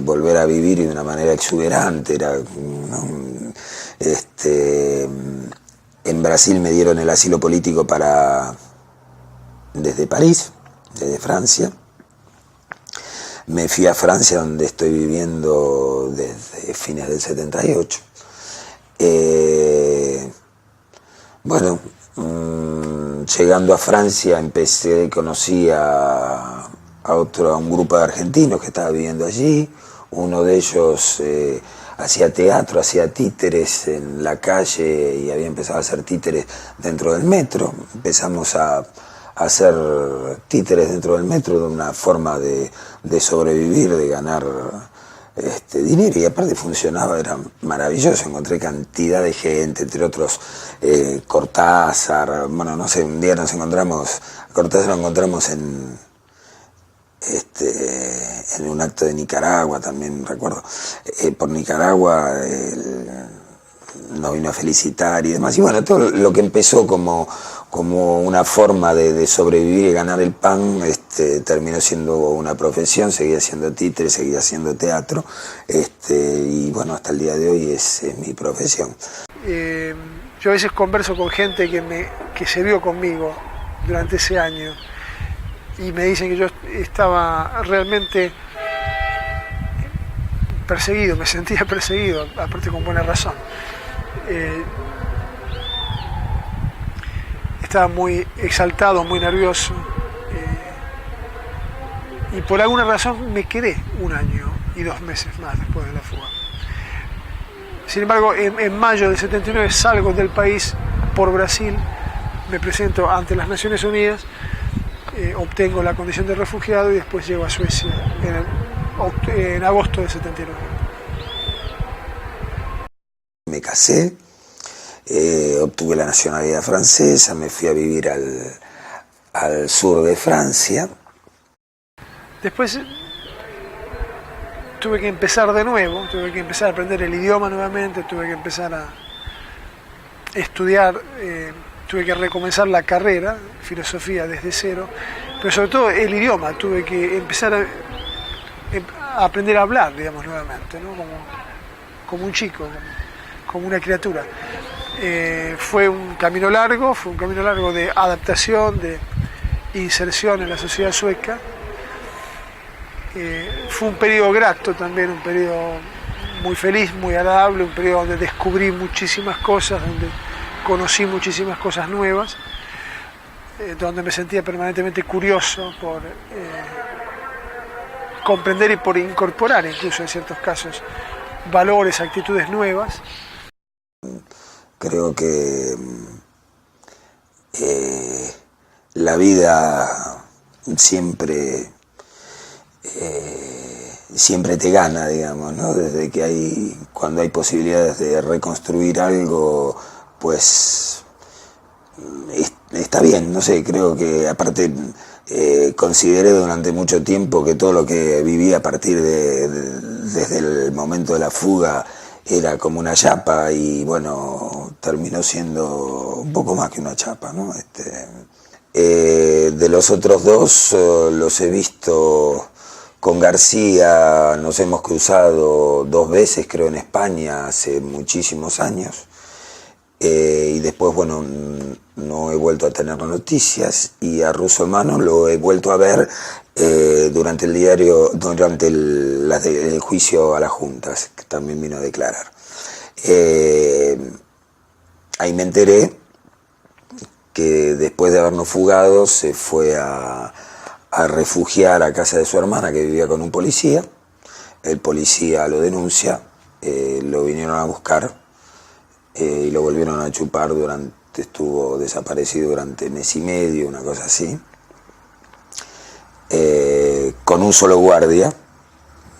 volver a vivir de una manera exuberante, era, ¿no? En Brasil me dieron el asilo político desde París, desde Francia. Me fui a Francia, donde estoy viviendo desde fines del 78. Bueno, llegando a Francia conocí a un grupo de argentinos que estaba viviendo allí. Uno de ellos hacía teatro, hacía títeres en la calle y había empezado a hacer títeres dentro del metro. Empezamos a hacer títeres dentro del metro, de una forma de sobrevivir, de ganar dinero, y aparte funcionaba, era maravilloso. Encontré cantidad de gente, entre otros Cortázar. Bueno, no sé, un día Cortázar lo encontramos en un acto de Nicaragua, también recuerdo, por Nicaragua, nos vino a felicitar y demás. Y bueno, todo lo que empezó como una forma de sobrevivir y ganar el pan, terminó siendo una profesión. Seguía haciendo títeres, seguía haciendo teatro, y bueno, hasta el día de hoy es mi profesión. Yo a veces converso con gente que se vio conmigo durante ese año y me dicen que yo estaba realmente perseguido, me sentía perseguido, aparte con buena razón. Estaba muy exaltado, muy nervioso, y por alguna razón me quedé 1 año y 2 meses más después de la fuga. Sin embargo, en mayo del 79 salgo del país por Brasil, me presento ante las Naciones Unidas, obtengo la condición de refugiado y después llego a Suecia en agosto del 79. casé, obtuve la nacionalidad francesa, me fui a vivir al sur de Francia. Después tuve que empezar de nuevo, tuve que empezar a aprender el idioma nuevamente, tuve que empezar a estudiar, tuve que recomenzar la carrera, filosofía desde cero, pero sobre todo el idioma, tuve que empezar a aprender a hablar, digamos, nuevamente, ¿no? Como un chico, como una criatura. Fue un camino largo de adaptación, de inserción en la sociedad sueca. Fue un periodo grato también, un periodo muy feliz, muy agradable, un periodo donde descubrí muchísimas cosas, donde conocí muchísimas cosas nuevas, donde me sentía permanentemente curioso por comprender y por incorporar, incluso en ciertos casos, valores, actitudes nuevas. Creo que la vida siempre te gana, digamos, ¿no? Desde que cuando hay posibilidades de reconstruir algo, pues está bien, no sé, creo que aparte consideré durante mucho tiempo que todo lo que viví a partir desde el momento de la fuga era como una chapa, y bueno, terminó siendo un poco más que una chapa, ¿no? De los otros dos los he visto. Con García nos hemos cruzado 2 veces, creo, en España hace muchísimos años, y después, bueno, no he vuelto a tener noticias, y a Russomano lo he vuelto a ver durante el juicio a las juntas, que también vino a declarar. Ahí me enteré que después de habernos fugado se fue a refugiar a casa de su hermana, que vivía con un policía. El policía lo denuncia, lo vinieron a buscar y lo volvieron a chupar. Estuvo desaparecido durante mes y medio, una cosa así, con un solo guardia,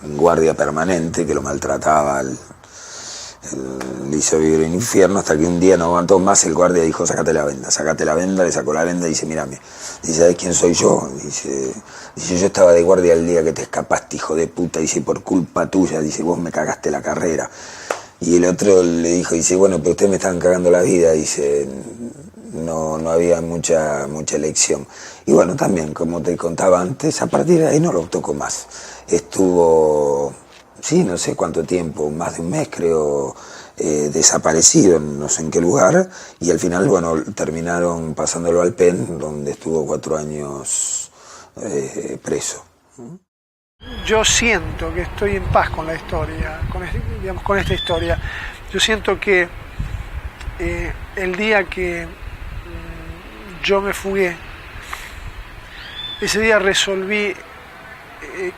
un guardia permanente que lo maltrataba, le hizo vivir en infierno, hasta que un día no aguantó más, el guardia dijo: sácate la venda, le sacó la venda y dice: mírame. Dice: ¿sabes quién soy yo? Dice, yo estaba de guardia el día que te escapaste, hijo de puta. Dice: por culpa tuya, dice, vos me cagaste la carrera. Y el otro le dijo, dice: bueno, pero ustedes me estaban cagando la vida. Dice: no había mucha elección. Y bueno, también, como te contaba antes, a partir de ahí no lo tocó más. Estuvo, sí, no sé cuánto tiempo, más de un mes creo, desaparecido, no sé en qué lugar, y al final, bueno, terminaron pasándolo al PEN, donde estuvo 4 años preso. Yo siento que estoy en paz con la historia, con esta historia. Yo siento que el día que yo me fugué, ese día resolví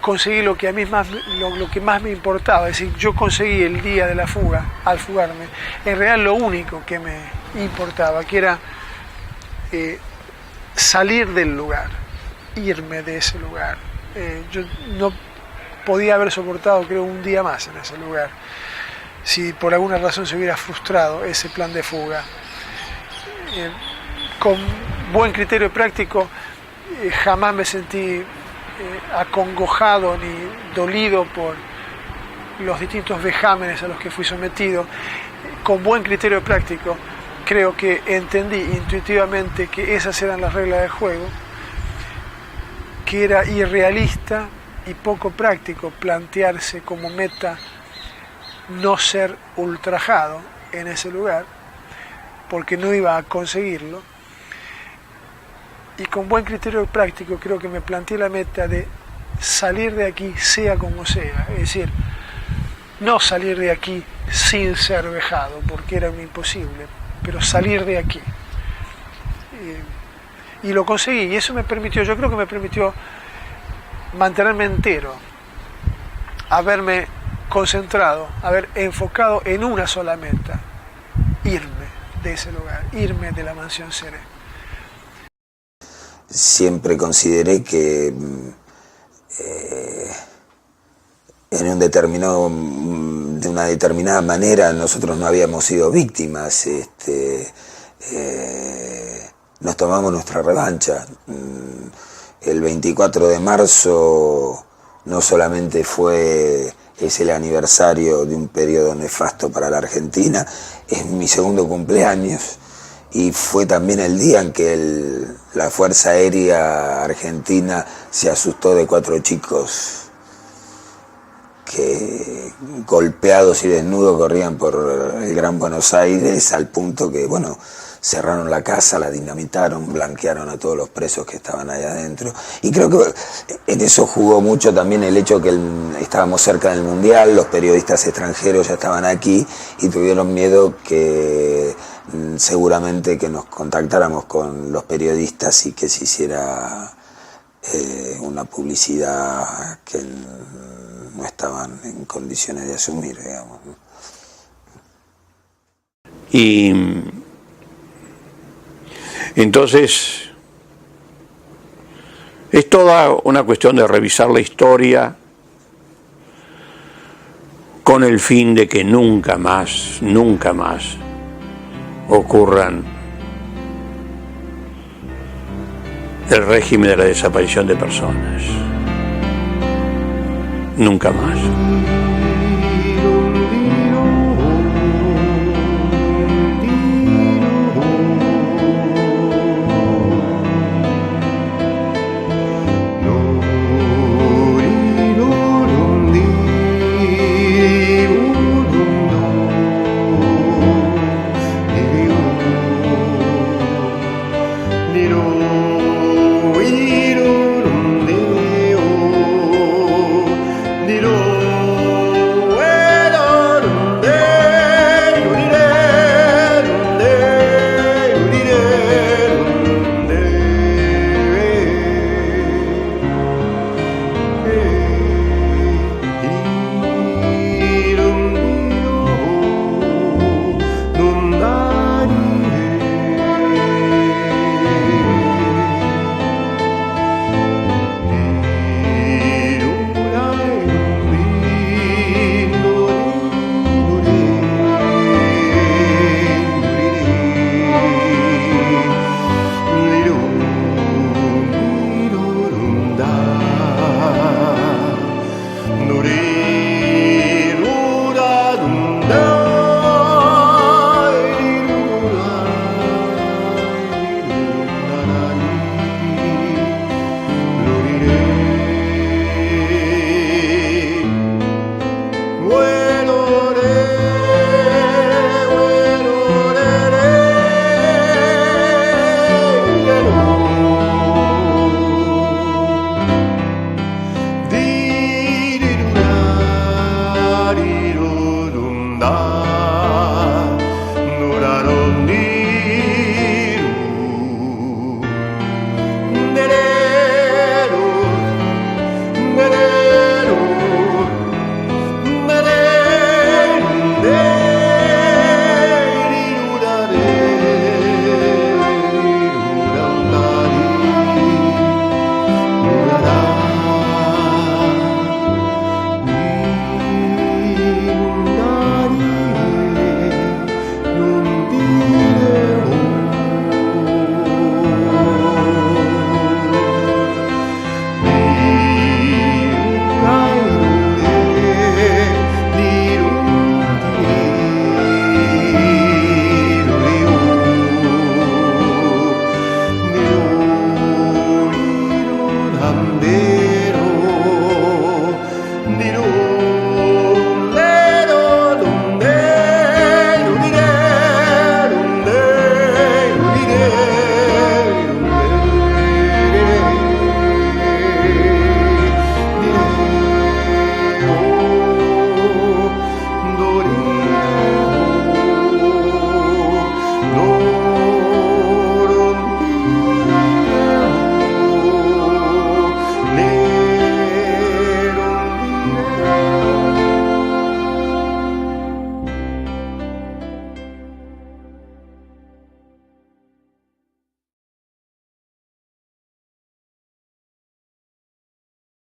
conseguí lo que a mí lo que más me importaba, es decir, yo conseguí el día de la fuga, al fugarme, en realidad lo único que me importaba, que era salir del lugar, irme de ese lugar. Yo no podía haber soportado, creo, un día más en ese lugar, si por alguna razón se hubiera frustrado ese plan de fuga. Con buen criterio práctico, jamás me sentí acongojado ni dolido por los distintos vejámenes a los que fui sometido. Con buen criterio práctico, creo que entendí intuitivamente que esas eran las reglas del juego, que era irrealista y poco práctico plantearse como meta no ser ultrajado en ese lugar, porque no iba a conseguirlo. Y con buen criterio práctico creo que me planteé la meta de salir de aquí sea como sea, es decir, no salir de aquí sin ser vejado, porque era imposible, pero salir de aquí. Y lo conseguí, y eso me permitió, yo creo que me permitió mantenerme entero, haberme concentrado, haber enfocado en una sola meta: irme de ese lugar, irme de la mansión Seré. Siempre consideré que en un determinado de una determinada manera nosotros no habíamos sido víctimas, nos tomamos nuestra revancha. El 24 de marzo no solamente es el aniversario de un periodo nefasto para la Argentina, es mi segundo cumpleaños y fue también el día en que la Fuerza Aérea Argentina se asustó de 4 chicos que golpeados y desnudos corrían por el Gran Buenos Aires, al punto que, bueno, cerraron la casa, la dinamitaron, blanquearon a todos los presos que estaban allá adentro. Y creo que en eso jugó mucho también el hecho que estábamos cerca del Mundial, los periodistas extranjeros ya estaban aquí y tuvieron miedo que seguramente que nos contactáramos con los periodistas y que se hiciera una publicidad que no estaban en condiciones de asumir, digamos. Y entonces es toda una cuestión de revisar la historia con el fin de que nunca más ocurran el régimen de la desaparición de personas. Nunca más.